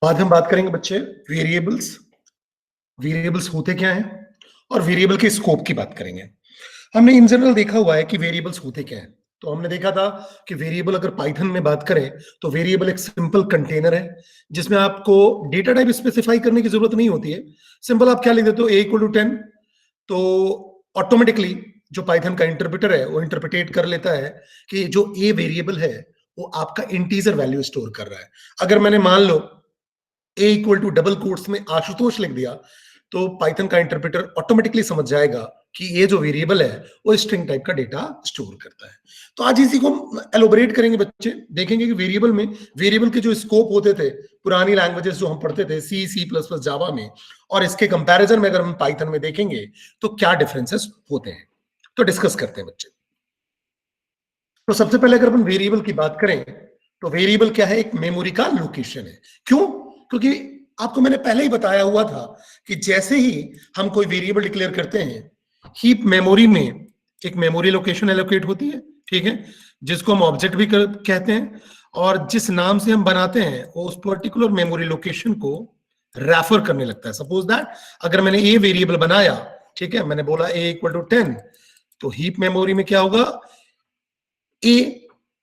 बाद हम बात करेंगे बच्चे वेरिएबल्स। वेरिएबल्स होते क्या हैं और वेरिएबल के स्कोप की बात करेंगे। हमने इन जनरल देखा हुआ है कि वेरिएबल्स होते क्या हैं। तो हमने देखा था कि वेरिएबल अगर पाइथन में बात करें तो वेरिएबल एक सिंपल कंटेनर है जिसमें आपको डेटा टाइप स्पेसिफाई करने की जरूरत नहीं होती है। सिंपल आप क्या लिख देते हो a = 10, तो ऑटोमेटिकली जो पाइथन का इंटरप्रेटर है वो इंटरप्रिटेट कर लेता है कि जो a वेरिएबल है वो आपका इंटीजर वैल्यू स्टोर कर रहा है। अगर मैंने मान लो a = डबल कोट्स में आशुतोष लिख दिया तो पाइथन का इंटरप्रेटर ऑटोमेटिकली समझ जाएगा कि ये जो वेरिएबल है वो स्ट्रिंग टाइप का डेटा स्टोर करता है। तो आज इसी को एलोबरेट करेंगे बच्चे, देखेंगे कि वेरिएबल में वेरिएबल के जो स्कोप होते थे पुरानी लैंग्वेजेस जो हम पढ़ते थे C++, जावा में, और इसके कंपैरिजन में अगर हम पाइथन में देखेंगे तो क्या डिफरेंसेस होते हैं। तो डिस्कस करते हैं बच्चे। तो सबसे पहले अगर अपन वेरिएबल की बात करें तो वेरिएबल क्या है? एक मेमोरी का लोकेशन है। क्यों? क्योंकि आपको मैंने पहले ही बताया हुआ था कि जैसे ही हम कोई वेरिएबल डिक्लेयर करते हैं हीप मेमोरी में एक मेमोरी लोकेशन एलोकेट होती है, ठीक है, जिसको हम ऑब्जेक्ट भी कहते हैं, और जिस नाम से हम बनाते हैं वो उस पर्टिकुलर मेमोरी लोकेशन को रेफर करने लगता है। सपोज दैट अगर मैंने ए वेरिएबल बनाया, ठीक है, मैंने बोला a = 10, तो हीप मेमोरी में क्या होगा? ए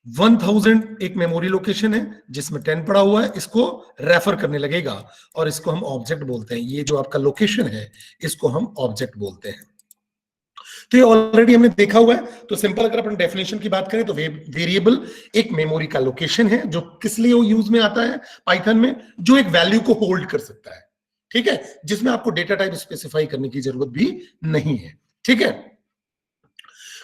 1000 एक मेमोरी लोकेशन है जिसमें 10 पड़ा हुआ है, इसको रेफर करने लगेगा और इसको हम ऑब्जेक्ट बोलते हैं। ये जो आपका लोकेशन है इसको हम ऑब्जेक्ट बोलते हैं। तो ये ऑलरेडी हमने देखा हुआ है। तो सिंपल अगर अपन डेफिनेशन की बात करें तो वेरिएबल एक मेमोरी का लोकेशन है जो किस लिए यूज में आता है पाइथन में, जो एक वैल्यू को होल्ड कर सकता है, ठीक है, जिसमें आपको डेटा टाइप स्पेसिफाई करने की जरूरत भी नहीं है, ठीक है।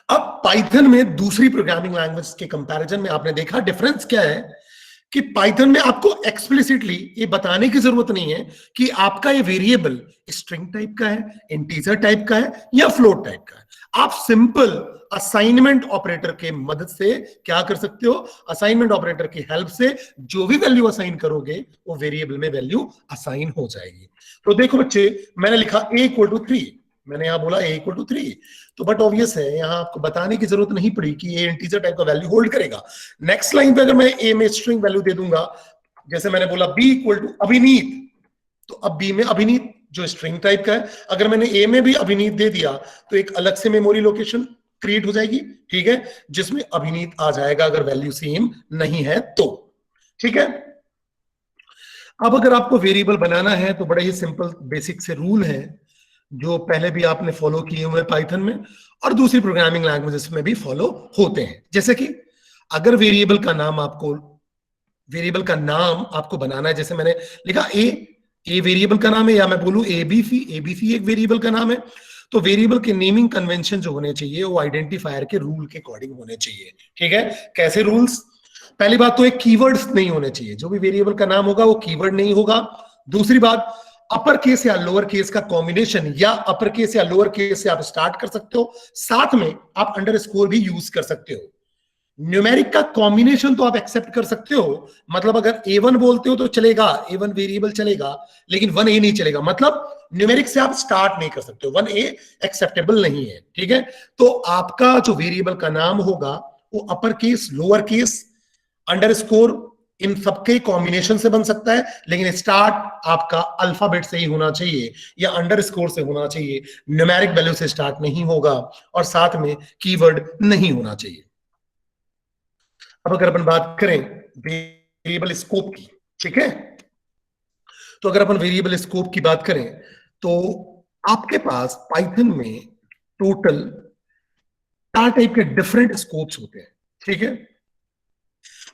अब पाइथन में दूसरी प्रोग्रामिंग लैंग्वेज के कंपैरिजन में आपने देखा डिफरेंस क्या है कि पाइथन में आपको एक्सप्लिसिटली ये बताने की जरूरत नहीं है कि आपका ये वेरिएबल स्ट्रिंग टाइप का है, इंटीजर टाइप का है या फ्लोट टाइप का है। आप सिंपल असाइनमेंट ऑपरेटर के मदद से क्या कर सकते हो? असाइनमेंट ऑपरेटर की हेल्प से जो भी वैल्यू असाइन करोगे वो वेरिएबल में वैल्यू असाइन हो जाएगी। तो देखो बच्चे, मैंने लिखा a = 3, मैंने यहां बोला a = 3, तो बट ऑब्वियस है यहां आपको बताने की जरूरत नहीं पड़ी कि ये इंटीजर टाइप का वैल्यू होल्ड करेगा। नेक्स्ट लाइन पे अगर मैं a में स्ट्रिंग वैल्यू दे दूंगा, जैसे मैंने बोला b = अभिनीत, तो अब b में अभिनीत जो स्ट्रिंग टाइप का है, अगर मैंने a में भी अभिनीत दे दिया तो एक अलग से मेमोरी लोकेशन क्रिएट हो जाएगी, ठीक है, जिसमें अभिनीत आ जाएगा अगर वैल्यू सेम नहीं है तो, ठीक है। अब अगर आपको वेरिएबल बनाना है तो बड़े ही सिंपल बेसिक से रूल है जो पहले भी आपने फॉलो किए हुए पाइथन में और दूसरी प्रोग्रामिंग लैंग्वेजेस में भी फॉलो होते हैं। जैसे कि अगर वेरिएबल का नाम आपको बनाना है, जैसे मैंने लिखा ए वेरिएबल का नाम है, या मैं बोलूं एबीसी एक वेरिएबल का नाम है, तो वेरिएबल के नेमिंग कन्वेंशन जो होने चाहिए वो आइडेंटिफायर के रूल के अकॉर्डिंग होने चाहिए, ठीक है। कैसे रूल्स? पहली बात तो एक कीवर्ड्स नहीं होने चाहिए, जो भी वेरिएबल का नाम होगा वो कीवर्ड नहीं होगा। दूसरी बात, अपर केस या लोअर केस का कॉम्बिनेशन, या अपर केस या लोअर केस से आप स्टार्ट कर सकते हो, साथ में आप अंडरस्कोर भी यूज कर सकते हो। न्यूमेरिक का कॉम्बिनेशन तो आप एक्सेप्ट कर सकते हो, मतलब अगर A1 बोलते हो तो चलेगा, A1 वेरिएबल चलेगा, लेकिन 1A नहीं चलेगा, मतलब न्यूमेरिक से आप स्टार्ट नहीं कर सकते हो, 1A एक्सेप्टेबल नहीं है, ठीक है। तो आपका जो वेरिएबल का नाम होगा वो upper case, lower case, underscore, इन सबके कॉम्बिनेशन से बन सकता है, लेकिन स्टार्ट आपका अल्फाबेट से ही होना चाहिए या अंडरस्कोर से होना चाहिए, न्यूमेरिक वैल्यू से स्टार्ट नहीं होगा, और साथ में कीवर्ड नहीं होना चाहिए। अब अगर अपन बात करें वेरिएबल स्कोप की, ठीक है, तो अगर अपन वेरिएबल स्कोप की बात करें तो आपके पास पाइथन में टोटल 4 टाइप के डिफरेंट स्कोप्स होते हैं, ठीक है।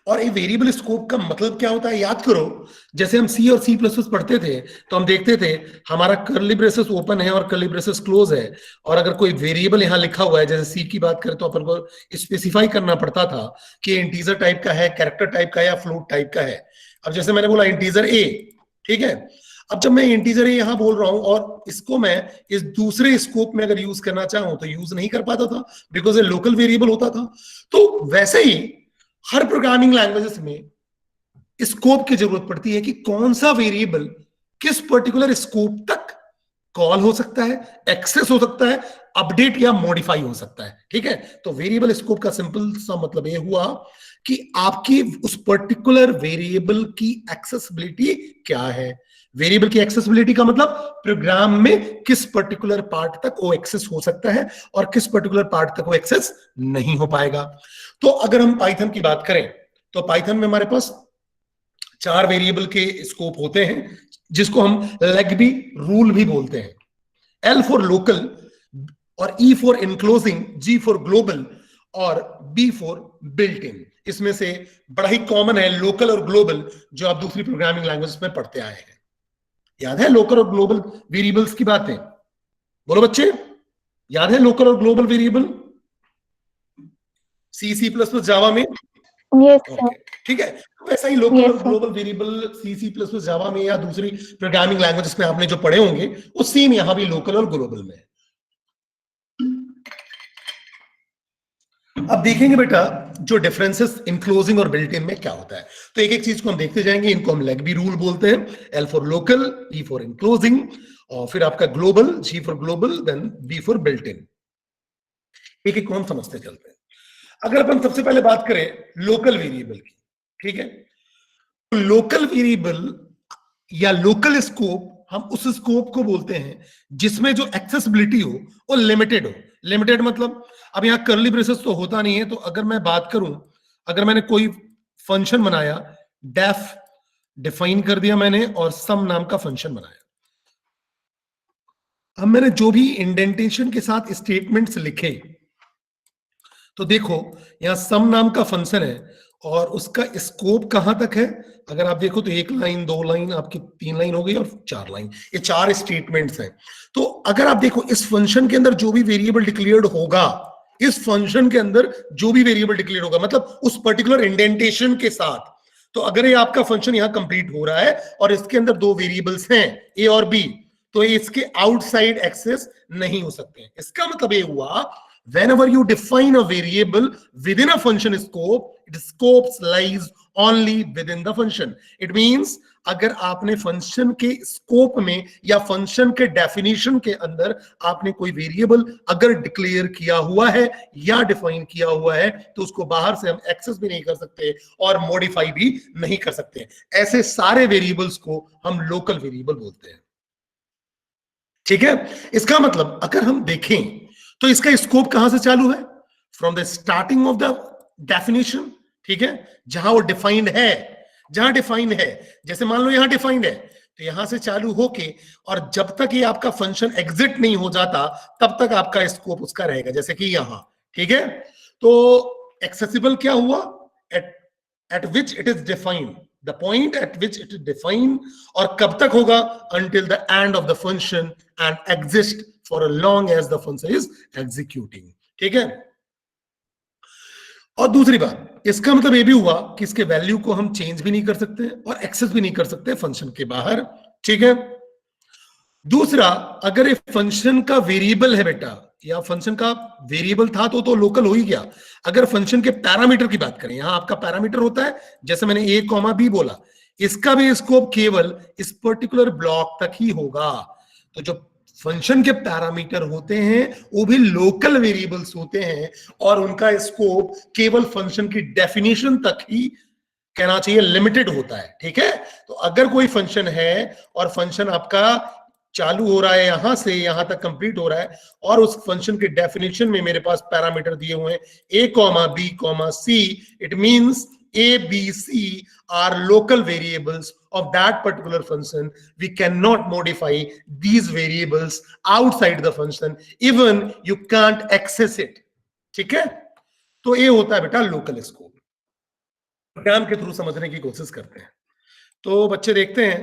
और ये वेरिएबल स्कोप का मतलब क्या होता है याद करो, जैसे हम C और C++ पढ़ते थे तो हम देखते थे हमारा कर्ली ब्रेसेस ओपन है और कर्ली ब्रेसेस क्लोज है, और अगर कोई वेरिएबल यहाँ लिखा हुआ है, जैसे C की बात करें तो अपन को स्पेसिफाई करना पड़ता था कि इंटीजर टाइप का है, कैरेक्टर टाइप का है या फ्लोट टाइप का है। अब जैसे मैंने बोला इंटीजर A, ठीक है, अब जब मैं इंटीजर A यहां बोल रहा हूं और इसको मैं इस दूसरे स्कोप में अगर यूज करना चाहूं तो यूज नहीं कर पाता था बिकॉज ये लोकल वेरिएबल होता था। तो वैसे ही हर प्रोग्रामिंग लैंग्वेजेस में स्कोप की जरूरत पड़ती है कि कौन सा वेरिएबल किस पर्टिकुलर स्कोप तक कॉल हो सकता है, एक्सेस हो सकता है, अपडेट या मॉडिफाई हो सकता है, ठीक है। तो वेरिएबल स्कोप का सिंपल सा मतलब ये हुआ कि आपकी उस पर्टिकुलर वेरिएबल की एक्सेसिबिलिटी क्या है। वेरिएबल की एक्सेसिबिलिटी का मतलब प्रोग्राम में किस पर्टिकुलर पार्ट तक वो एक्सेस हो सकता है और किस पर्टिकुलर पार्ट तक वो एक्सेस नहीं हो पाएगा। तो अगर हम पाइथन की बात करें तो पाइथन में हमारे पास 4 वेरिएबल के स्कोप होते हैं जिसको हम लेग्बी रूल भी बोलते हैं। L फॉर लोकल और E for enclosing, G for global और B फॉर बिल्ट इन। इसमें से बड़ा ही कॉमन है लोकल और ग्लोबल, जो आप दूसरी प्रोग्रामिंग लैंग्वेज में पढ़ते आए हैं। याद है लोकल और ग्लोबल वेरिएबल्स की बातें? बोलो बच्चे, याद है लोकल और global variable C plus plus Java में? Yes sir. ठीक है, वैसा ही लोकल और global variable C plus plus Java में या दूसरी प्रोग्रामिंग लैंग्वेज में आपने जो पढ़े होंगे वो सेम यहां भी लोकल और ग्लोबल में है। अब देखेंगे बेटा जो डिफरेंसेस इनक्लोजिंग और बिल्ट इन में क्या होता है। तो एक एक चीज को हम देखते जाएंगे। इनको हम लेग्बी रूल बोलते हैं, L for local, E for enclosing और फिर आपका global, G for global, then B for built in. एक एक को हम समझते चलते हैं। अगर अपन सबसे पहले बात करें लोकल वेरिएबल की, ठीक है, तो लोकल वेरिएबल या लोकल स्कोप, हम उस स्कोप को बोलते हैं जिसमें जो एक्सेसिबिलिटी हो वो लिमिटेड हो। लिमिटेड मतलब अब यहां कर्ली ब्रेसेस तो होता नहीं है, तो अगर मैं बात करूं, अगर मैंने कोई फंक्शन बनाया, डेफ डिफाइन कर दिया मैंने और सम नाम का फंक्शन बनाया, अब मैंने जो भी इंडेंटेशन के साथ स्टेटमेंट्स लिखे, तो देखो यहां सम नाम का फंक्शन है और उसका स्कोप कहां तक है। अगर आप देखो तो 1 लाइन, 2 लाइन, आपकी 3 लाइन हो गई और 4 लाइन, ये 4 स्टेटमेंट्स हैं। तो अगर आप देखो इस फंक्शन के अंदर जो भी वेरिएबल डिक्लेयर्ड होगा, इस फंक्शन के अंदर जो भी वेरिएबल डिक्लेयर्ड होगा, मतलब उस पर्टिकुलर इंडेंटेशन के साथ, तो अगर ये आपका फंक्शन यहां कंप्लीट हो रहा है और इसके अंदर 2 वेरिएबल्स हैं ए और बी, तो इसके आउटसाइड एक्सेस नहीं हो सकते हैं। इसका मतलब ये हुआ whenever you define a variable within a function scope, its scopes lies only within the function. It means अगर आपने फंक्शन के स्कोप में या फंक्शन के डेफिनेशन के अंदर आपने कोई वेरिएबल अगर डिक्लेयर किया हुआ है या डिफाइन किया हुआ है, तो उसको बाहर से हम एक्सेस भी नहीं कर सकते और मॉडिफाई भी नहीं कर सकते। ऐसे सारे वेरिएबल्स को हम लोकल वेरिएबल बोलते हैं। ठीक है, इसका मतलब अगर हम देखें तो इसका स्कोप कहां से चालू है? From the starting of the definition, ठीक है, जहां वो डिफाइंड है, जहां डिफाइंड है, जैसे मान लो यहां डिफाइंड है, तो यहां से चालू होके और जब तक ये आपका फंक्शन एग्जिट नहीं हो जाता तब तक आपका स्कोप उसका रहेगा, जैसे कि यहां। ठीक है, तो एक्सेसिबल क्या हुआ? Eight which it is defined, the point at which it is defined, और कब तक होगा? until the end of the function and exist for as long as the function is executing। ठीक है, और दूसरी बात, इसका मतलब ये भी हुआ कि इसके वैल्यू को हम चेंज भी नहीं कर सकते और एक्सेस भी नहीं कर सकते फंक्शन के बाहर। ठीक है, दूसरा, अगर ये फंक्शन का वेरिएबल है बेटा, या फंक्शन का वेरिएबल था तो लोकल हो ही गया। अगर फंक्शन के पैरामीटर की बात करें, यहां आपका पैरामीटर होता है, जैसे मैंने ए कॉमा बी बोला, इसका भी स्कोप केवल इस पर्टिकुलर ब्लॉक तक ही होगा। तो जो फंक्शन के पैरामीटर होते हैं वो भी लोकल वेरिएबल्स होते हैं और उनका स्कोप केवल फंक्शन की डेफिनेशन तक ही, कहना चाहिए लिमिटेड होता है। ठीक है, तो अगर कोई फंक्शन है और फंक्शन आपका चालू हो रहा है यहां से यहां तक कंप्लीट हो रहा है और उस फंक्शन के डेफिनेशन में मेरे पास पैरामीटर दिए हुए हैं a comma b comma c, it means a b c are local variables of that particular function. We cannot modify these variables outside the function, even you can't access it। ठीक है, तो ये होता है बेटा लोकल स्कोप। प्रोग्राम के through समझने की कोशिश करते हैं। तो बच्चे देखते हैं,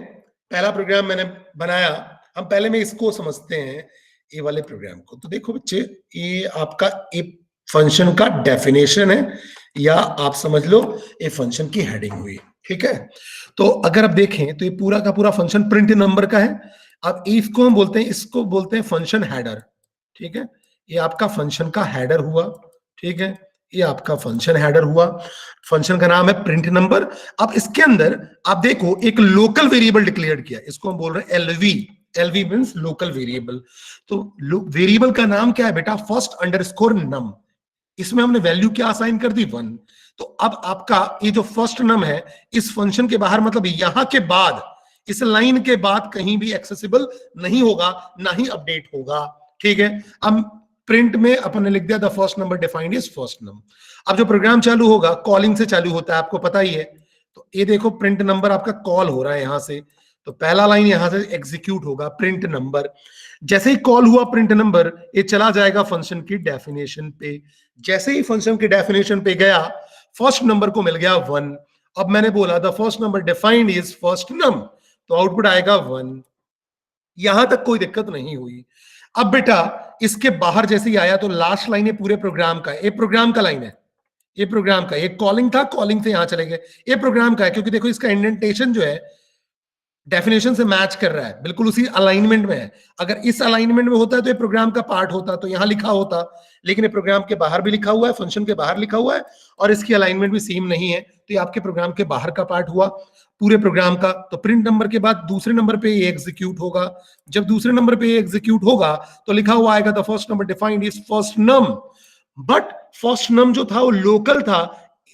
पहला प्रोग्राम मैंने बनाया, हम पहले में इसको समझते हैं, ये वाले प्रोग्राम को। तो देखो बच्चे, ये आपका एक फंक्शन का डेफिनेशन है, या आप समझ लो ये फंक्शन की हेडिंग हुई। ठीक है, तो अगर आप देखें तो ये पूरा का पूरा फंक्शन प्रिंट नंबर का है। अब इसको हम बोलते हैं, इसको बोलते हैं फंक्शन हेडर। ठीक है, ये आपका फंक्शन का हेडर हुआ। ठीक है, ये आपका फंक्शन हेडर हुआ, फंक्शन का नाम है प्रिंट नंबर। अब इसके अंदर आप देखो एक लोकल वेरिएबल डिक्लेयर किया, इसको हम बोल रहे हैं LV. LV means local variable. तो वेरिएबल का नाम क्या है बेटा? First underscore num. इसमें हमने वैल्यू क्या असाइन कर दी? 1। तो अब आपका ये जो फर्स्ट नम है इस फंक्शन के बाहर, मतलब यहां के बाद, इस लाइन के बाद कहीं भी एक्सेसिबल नहीं होगा, ना ही अपडेट होगा। ठीक है, अब प्रिंट में अपन ने लिख दिया the first number defined is first num. अब जो प्रोग्राम चालू होगा कॉलिंग से चालू होता है, आपको पता ही है। तो ये देखो प्रिंट नंबर आपका कॉल हो रहा है यहां से, तो पहला लाइन यहां से एग्जीक्यूट होगा प्रिंट नंबर। जैसे ही कॉल हुआ प्रिंट नंबर, ये चला जाएगा फंक्शन की डेफिनेशन पे। जैसे ही फंक्शन की डेफिनेशन पे गया, फर्स्ट नंबर को मिल गया 1। अब मैंने बोला the first number defined is first num, तो आउटपुट आएगा 1। यहां तक कोई दिक्कत नहीं हुई। अब बेटा इसके बाहर जैसे ही आया तो लास्ट लाइन है पूरे प्रोग्राम का, ये प्रोग्राम का लाइन है, ये प्रोग्राम का, ये कॉलिंग था, कॉलिंग से यहां चले गए, ये प्रोग्राम का है, क्योंकि देखो इसका इंडेंटेशन जो है डेफिनेशन से मैच कर रहा है, बिल्कुल उसी अलाइनमेंट में है। अगर इस अलाइनमेंट में होता है तो ये प्रोग्राम का पार्ट होता, तो यहां लिखा होता, लेकिन ये प्रोग्राम के बाहर भी लिखा हुआ है, फंक्शन के बाहर लिखा हुआ है, और इसकी अलाइनमेंट भी सेम नहीं है, तो ये आपके प्रोग्राम के बाहर का पार्ट हुआ पूरे प्रोग्राम का। तो प्रिंट नंबर के बाद दूसरे नंबर पे ये एग्जीक्यूट होगा। जब दूसरे नंबर पे ये एग्जीक्यूट होगा तो लिखा हुआ आएगा the first number defined is first num. But first num जो था वो लोकल था,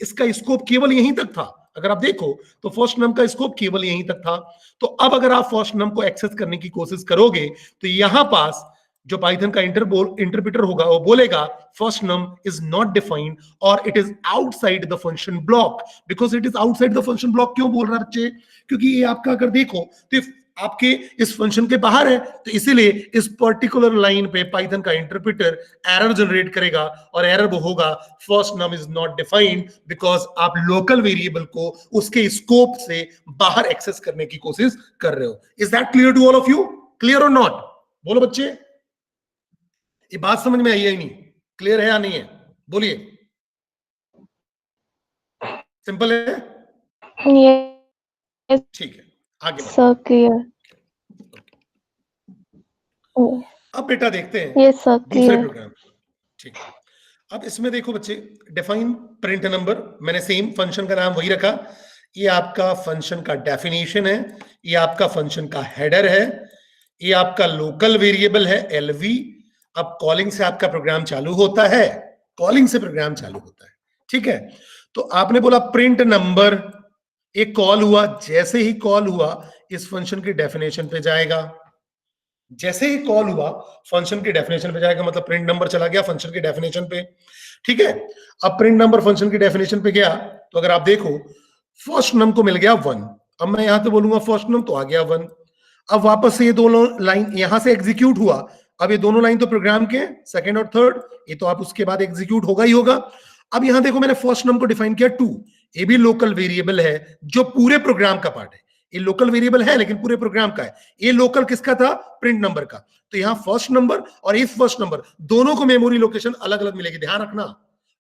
इसका स्कोप केवल यहीं तक था। अगर आप देखो तो फर्स्ट नम का स्कोप केवल यहीं तक था। तो अब अगर आप फर्स्ट नम को एक्सेस करने की कोशिश करोगे तो यहां पास जो पाइथन का इंटरप्रेटर होगा वो बोलेगा first num is not defined और it is outside the function block. Because it is outside the function block क्यों बोल रहा है बच्चे? क्योंकि ये आपका अगर देखो तो आपके इस फंक्शन के बाहर है, तो इसीलिए इस पर्टिकुलर लाइन पे पाइथन का इंटरप्रेटर एरर जनरेट करेगा, और एरर वो होगा first num is not defined, because आप लोकल वेरिएबल को उसके स्कोप से बाहर एक्सेस करने की कोशिश कर रहे हो। Is that clear to all of you? Clear और नॉट? बोलो बच्चे, ये बात समझ में आई है नहीं? क्लियर है या नहीं है? बोलिए। सिंपल है? ठीक है, आगे सर क्लियर। अब बेटा देखते हैं यस सर दूसरे क्लियर। प्रोग्राम। ठीक है, अब इसमें देखो बच्चे, डिफाइन प्रिंट नंबर, मैंने सेम फंक्शन का नाम वही रखा। ये आपका फंक्शन का डेफिनेशन है, ये आपका फंक्शन का हेडर है, ये आपका लोकल वेरिएबल है एलवी। अब कॉलिंग से आपका प्रोग्राम चालू होता है, कॉलिंग से प्रोग्राम चालू होता है। ठीक है, तो आपने बोला प्रिंट नंबर, एक कॉल हुआ, जैसे ही कॉल हुआ इस फंक्शन की डेफिनेशन पे जाएगा। जैसे ही कॉल हुआ फंक्शन की डेफिनेशन पे जाएगा, मतलब प्रिंट नंबर चला गया फंक्शन की डेफिनेशन पे। ठीक है, अब प्रिंट नंबर फंक्शन की डेफिनेशन पे गया, तो अगर आप देखो फर्स्ट नम को मिल गया 1। अब मैं यहां पे बोलूंगा फर्स्ट नम, तो आ गया 1। अब वापस से ये दोनों लाइन यहां से एग्जीक्यूट हुआ। अब ये दोनों लाइन तो प्रोग्राम के सेकंड और थर्ड, ये तो आप उसके बाद एग्जीक्यूट होगा ही होगा। अब यहां देखो मैंने फर्स्ट नम को डिफाइन किया 2, ये भी लोकल वेरिएबल है जो पूरे प्रोग्राम का पार्ट है। ये लोकल वेरिएबल है लेकिन पूरे प्रोग्राम का है। ये लोकल किसका था? प्रिंट नंबर का। तो यहां फर्स्ट नंबर और इस फर्स्ट नंबर दोनों को मेमोरी लोकेशन अलग अलग मिलेगी, ध्यान रखना।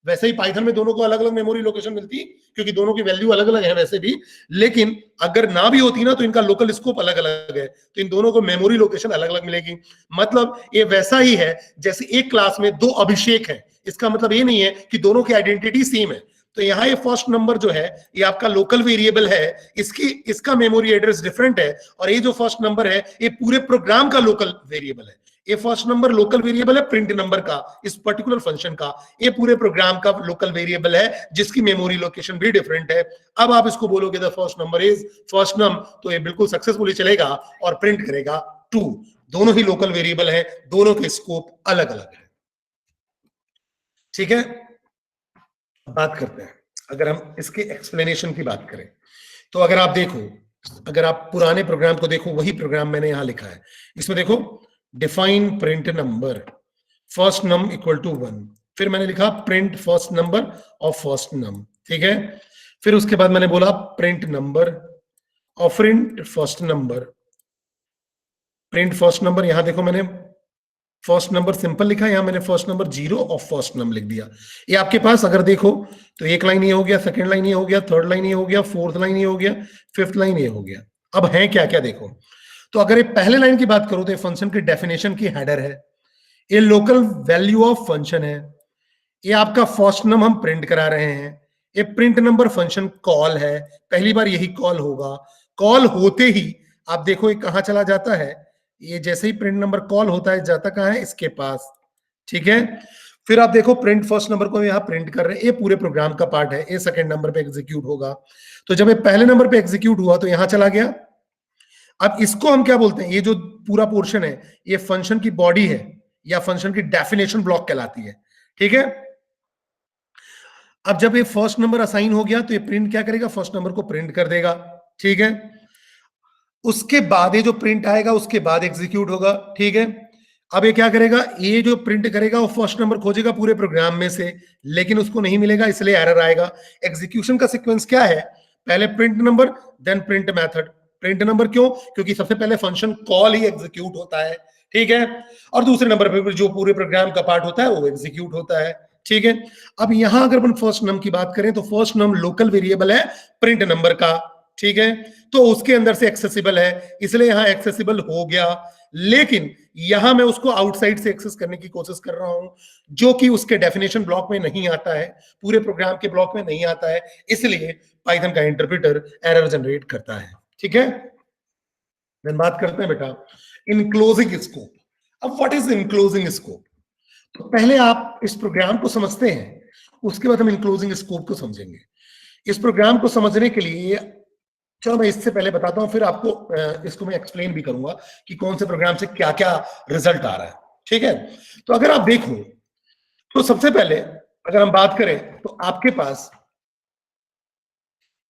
वैसे ही पाइथन में दोनों को अलग अलग मेमोरी लोकेशन मिलती, क्योंकि दोनों की वैल्यू अलग अलग है वैसे भी, लेकिन अगर ना भी होती ना तो इनका लोकल स्कोप अलग अलग है, तो इन दोनों को मेमोरी लोकेशन अलग अलग मिलेगी। मतलब ये वैसा ही है जैसे एक क्लास में 2 अभिषेक है, इसका मतलब ये नहीं है कि दोनों की आइडेंटिटी सेम है। तो यहाँ ये फर्स्ट नंबर जो है ये आपका लोकल वेरिएबल है, इसका मेमोरी एड्रेस डिफरेंट है, और ये जो फर्स्ट नंबर है ये पूरे प्रोग्राम का लोकल वेरिएबल है। ये फर्स्ट नंबर लोकल वेरिएबल है प्रिंट नंबर का, इस पर्टिकुलर फंक्शन का। ये पूरे प्रोग्राम का लोकल वेरिएबल है जिसकी मेमोरी लोकेशन भी डिफरेंट है। अब आप इसको बोलोगे the first number is first num, तो ये बिल्कुल सक्सेसफुली चलेगा और प्रिंट करेगा 2। दोनों ही लोकल वेरिएबल है, दोनों के स्कोप अलग अलग है। ठीक है, बात करते हैं, अगर हम इसके एक्सप्लेनेशन की बात करें तो अगर आप देखो, अगर आप पुराने प्रोग्राम को देखो, वही प्रोग्राम मैंने यहां लिखा है। इसमें देखो define print number first num equal to 1, फिर मैंने लिखा print first number of first num. ठीक है, फिर उसके बाद मैंने बोला प्रिंट नंबर और print first number. Print first number, यहां देखो मैंने फर्स्ट नंबर सिंपल लिखा है, यहां मैंने फर्स्ट नंबर 0 और फर्स्ट नंबर लिख दिया। ये आपके पास अगर देखो तो एक लाइन ये हो गया, सेकंड लाइन ये हो गया, थर्ड लाइन ये हो गया, फोर्थ लाइन ये हो गया, फिफ्थ लाइन ये हो गया। अब है क्या क्या देखो, तो अगर ये पहले लाइन की बात करो तो ये फंक्शन की डेफिनेशन की हेडर है, ये लोकल वैल्यू ऑफ फंक्शन है, ये आपका फर्स्ट नम हम प्रिंट करा रहे हैं, ये प्रिंट नंबर फंक्शन कॉल है, पहली बार यही कॉल होगा। कॉल होते ही आप देखो ये कहां चला जाता है, ये जैसे ही प्रिंट नंबर कॉल होता है जाता कहां है? इसके पास। ठीक है, फिर आप देखो प्रिंट फर्स्ट नंबर को यहाँ प्रिंट कर रहे हैं, ये पूरे प्रोग्राम का पार्ट है, ये सेकंड नंबर पे एग्जीक्यूट होगा। तो जब ये पहले नंबर पे एग्जीक्यूट हुआ तो यहां चला गया। अब इसको हम क्या बोलते हैं, ये जो पूरा पोर्शन है ये फंक्शन की बॉडी है या फंक्शन की डेफिनेशन ब्लॉक कहलाती है, ठीक है। अब जब ये फर्स्ट नंबर असाइन हो गया तो ये प्रिंट क्या करेगा, फर्स्ट नंबर को प्रिंट कर देगा, ठीक है। उसके बाद ये जो प्रिंट आएगा उसके बाद एग्जीक्यूट होगा, ठीक है। अब ये क्या करेगा, ये जो प्रिंट करेगा वो फर्स्ट नंबर खोजेगा पूरे प्रोग्राम में से, लेकिन उसको नहीं मिलेगा इसलिए एरर आएगा। एग्जीक्यूशन का सीक्वेंस क्या है, पहले print number then print method. Print number क्यों, क्योंकि सबसे पहले फंक्शन कॉल ही एग्जीक्यूट होता है, ठीक है, और दूसरे नंबर पर जो पूरे प्रोग्राम का पार्ट होता है वो एग्जीक्यूट होता है, ठीक है। अब यहां अगर अपन फर्स्ट नम की बात करें तो फर्स्ट नम लोकल वेरिएबल है प्रिंट नंबर का, ठीक है, तो उसके अंदर से एक्सेसिबल है इसलिए यहां एक्सेसिबल हो गया। लेकिन यहां मैं उसको आउटसाइड से एक्सेस करने की कोशिश कर रहा हूं जो कि उसके डेफिनेशन ब्लॉक में नहीं आता है, पूरे प्रोग्राम के ब्लॉक में नहीं आता है, इसलिए पाइथन का इंटरप्रेटर एरर जनरेट करता है, ठीक है। देन बात करते हैं बेटा इनक्लोजिंग स्कोप। अब व्हाट इज इनक्लोजिंग स्कोप, तो पहले आप इस प्रोग्राम को समझते हैं, उसके बाद हम इनक्लोजिंग स्कोप को समझेंगे। इस प्रोग्राम को समझने के लिए चलो मैं इससे पहले बताता हूं, फिर आपको इसको मैं एक्सप्लेन भी करूंगा कि कौन से प्रोग्राम से क्या क्या रिजल्ट आ रहा है, ठीक है। तो अगर आप देखो तो सबसे पहले अगर हम बात करें तो आपके पास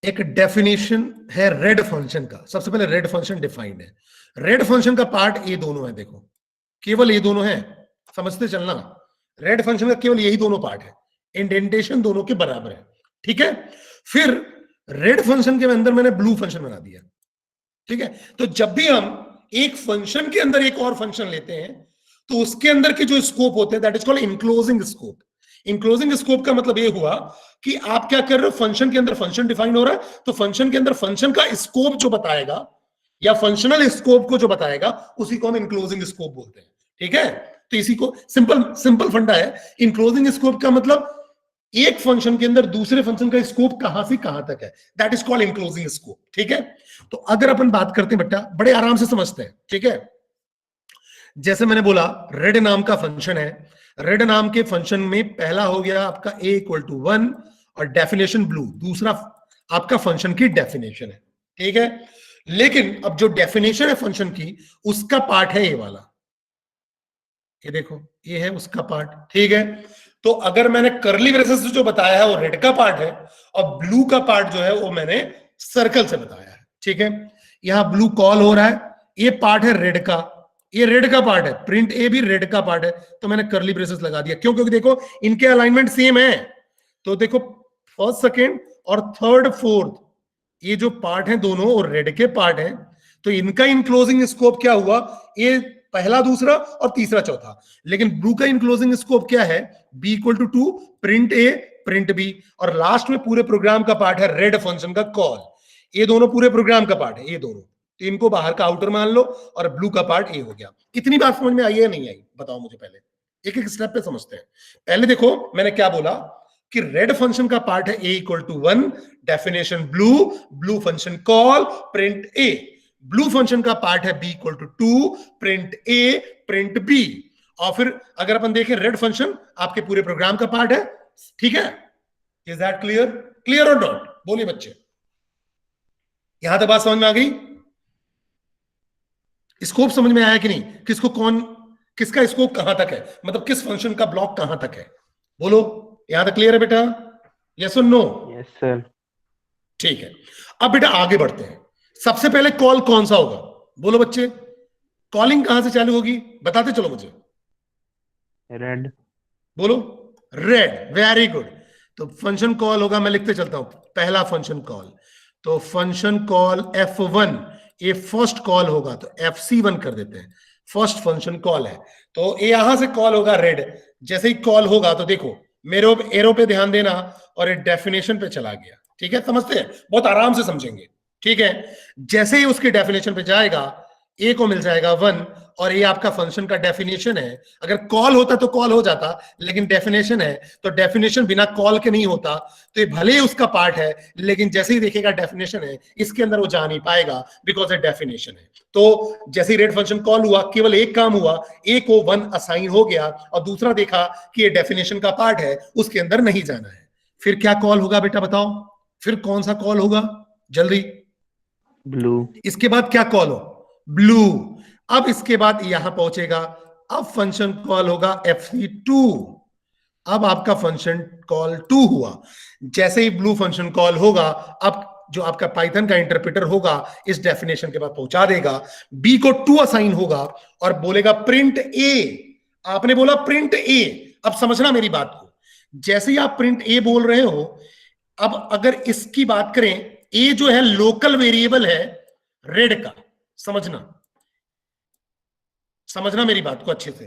एक डेफिनेशन है रेड फंक्शन का। सबसे पहले रेड फंक्शन डिफाइंड है, रेड फंक्शन का पार्ट ये दोनों है, देखो केवल ये दोनों है, समझते चलना। रेड फंक्शन का केवल यही दोनों पार्ट है, इंडेंटेशन दोनों के बराबर है, ठीक है। फिर रेड फंक्शन के अंदर मैंने ब्लू फंक्शन बना दिया, ठीक है। तो जब भी हम एक फंक्शन के अंदर एक और फंक्शन लेते हैं तो उसके अंदर के जो स्कोप होते हैं that is called enclosing scope. Enclosing scope का मतलब ये हुआ कि आप क्या कर रहे हो, फंक्शन के अंदर फंक्शन डिफाइन हो रहा है तो फंक्शन के अंदर फंक्शन का स्कोप जो बताएगा या फंक्शनल स्कोप को जो बताएगा उसी को हम इनक्लोजिंग स्कोप बोलते हैं, ठीक है। तो इसी को सिंपल सिंपल फंडा है, इनक्लोजिंग स्कोप का मतलब एक फंक्शन के अंदर दूसरे फंक्शन का स्कोप कहां से कहां तक है, that is called enclosing scope, ठीक है। तो अगर अपन बात करते हैं बेटा बड़े आराम से समझते हैं, ठीक है। जैसे मैंने बोला रेड नाम का फंक्शन है, रेड नाम के फंक्शन में पहला हो गया आपका a इक्वल टू 1 और डेफिनेशन ब्लू, दूसरा आपका फंक्शन की डेफिनेशन है, ठीक है। लेकिन अब जो डेफिनेशन है फंक्शन की उसका पार्ट है ये वाला, ये देखो ये है उसका पार्ट, ठीक है। तो अगर मैंने कर्ली ब्रेसेस से जो बताया है वो रेड का पार्ट है और ब्लू का पार्ट जो है वो मैंने सर्कल से बताया है, ठीक है। यहां ब्लू कॉल हो रहा है, ये पार्ट है रेड का, ये रेड का पार्ट है, प्रिंट ए भी रेड का पार्ट है, तो मैंने कर्ली ब्रेसेस लगा दिया, क्यों, क्योंकि देखो इनके अलाइनमेंट सेम है। तो देखो फर्स्ट सेकेंड और थर्ड फोर्थ ये जो पार्ट है दोनों और रेड के पार्ट है, तो इनका इनक्लोजिंग स्कोप क्या हुआ, ये पहला दूसरा और तीसरा चौथा। लेकिन ब्लू का इनक्लोजिंग स्कोप क्या है, b equal to 2 print a print b, और लास्ट में पूरे प्रोग्राम का पार्ट है रेड फंक्शन का कॉल। ये दोनों पूरे प्रोग्राम का पार्ट है, ये दोनों, तो इनको बाहर का आउटर मान लो और ब्लू का पार्ट ए हो गया। इतनी बात समझ में आई है नहीं आई, बताओ मुझे, पहले एक एक स्टेप पे समझते हैं। पहले देखो मैंने क्या बोला कि रेड फंक्शन का पार्ट है a equal to 1 definition blue, blue function call print a, blue function का पार्ट है b equal to 2 print a print b, और फिर अगर अपन देखें रेड फंक्शन आपके पूरे प्रोग्राम का पार्ट है, ठीक है। इज दैट क्लियर, क्लियर और नॉट, बोलिए बच्चे, यहां तक बात समझ में आ गई, स्कोप समझ में आया कि नहीं, किसको कौन किसका स्कोप कहां तक है, मतलब किस फंक्शन का ब्लॉक कहां तक है, बोलो यहां तक क्लियर है बेटा, यस और नो? Yes sir. ठीक है, अब बेटा आगे बढ़ते हैं। सबसे पहले कॉल कौन सा होगा, बोलो बच्चे, कॉलिंग कहां से चालू होगी, बताते चलो मुझे, रेड। बोलो रेड, वेरी गुड। तो फंक्शन कॉल होगा, मैं लिखते चलता हूं, पहला फंक्शन कॉल, तो फंक्शन कॉल F1 ये फर्स्ट कॉल होगा, तो FC1 कर देते हैं, फर्स्ट फंक्शन कॉल है, तो ये यहां से कॉल होगा रेड। जैसे ही कॉल होगा तो देखो मेरे एरो पे ध्यान देना और एक डेफिनेशन पे चला गया, ठीक है, समझते हैं, बहुत आराम से समझेंगे, ठीक है। जैसे ही उसकी डेफिनेशन पे जाएगा ए को मिल जाएगा 1 और ये आपका फंक्शन का डेफिनेशन है। अगर कॉल होता तो कॉल हो जाता, लेकिन डेफिनेशन है तो डेफिनेशन बिना कॉल के नहीं होता। तो ये भले ही उसका पार्ट है, लेकिन जैसे ही देखेगा डेफिनेशन है, इसके अंदर वो जा नहीं पाएगा, बिकॉज ये डेफिनेशन है। तो जैसे ही रेड फंक्शन कॉल हुआ, केवल एक काम हुआ, ए को 1 असाइन हो गया और दूसरा देखा कि ये डेफिनेशन का पार्ट है, उसके अंदर नहीं जाना है। फिर क्या कॉल होगा बेटा बताओ, फिर कौन सा कॉल होगा जल्दी? ब्लू। इसके बाद क्या कॉल हो? ब्लू। अब इसके बाद यहां पहुंचेगा, अब फंक्शन कॉल होगा fc2। अब आपका फंक्शन कॉल 2 हुआ। जैसे ही ब्लू फंक्शन कॉल होगा, अब जो आपका पाइथन का इंटरप्रेटर होगा इस डेफिनेशन के बाद पहुंचा देगा, बी को 2 असाइन होगा और बोलेगा प्रिंट ए। आपने बोला प्रिंट ए। अब समझना मेरी बात को, जैसे ही आप प्रिंट ए बोल रहे हो, अब अगर इसकी बात करें, ए जो है लोकल वेरिएबल है रेड का, समझना मेरी बात को अच्छे से।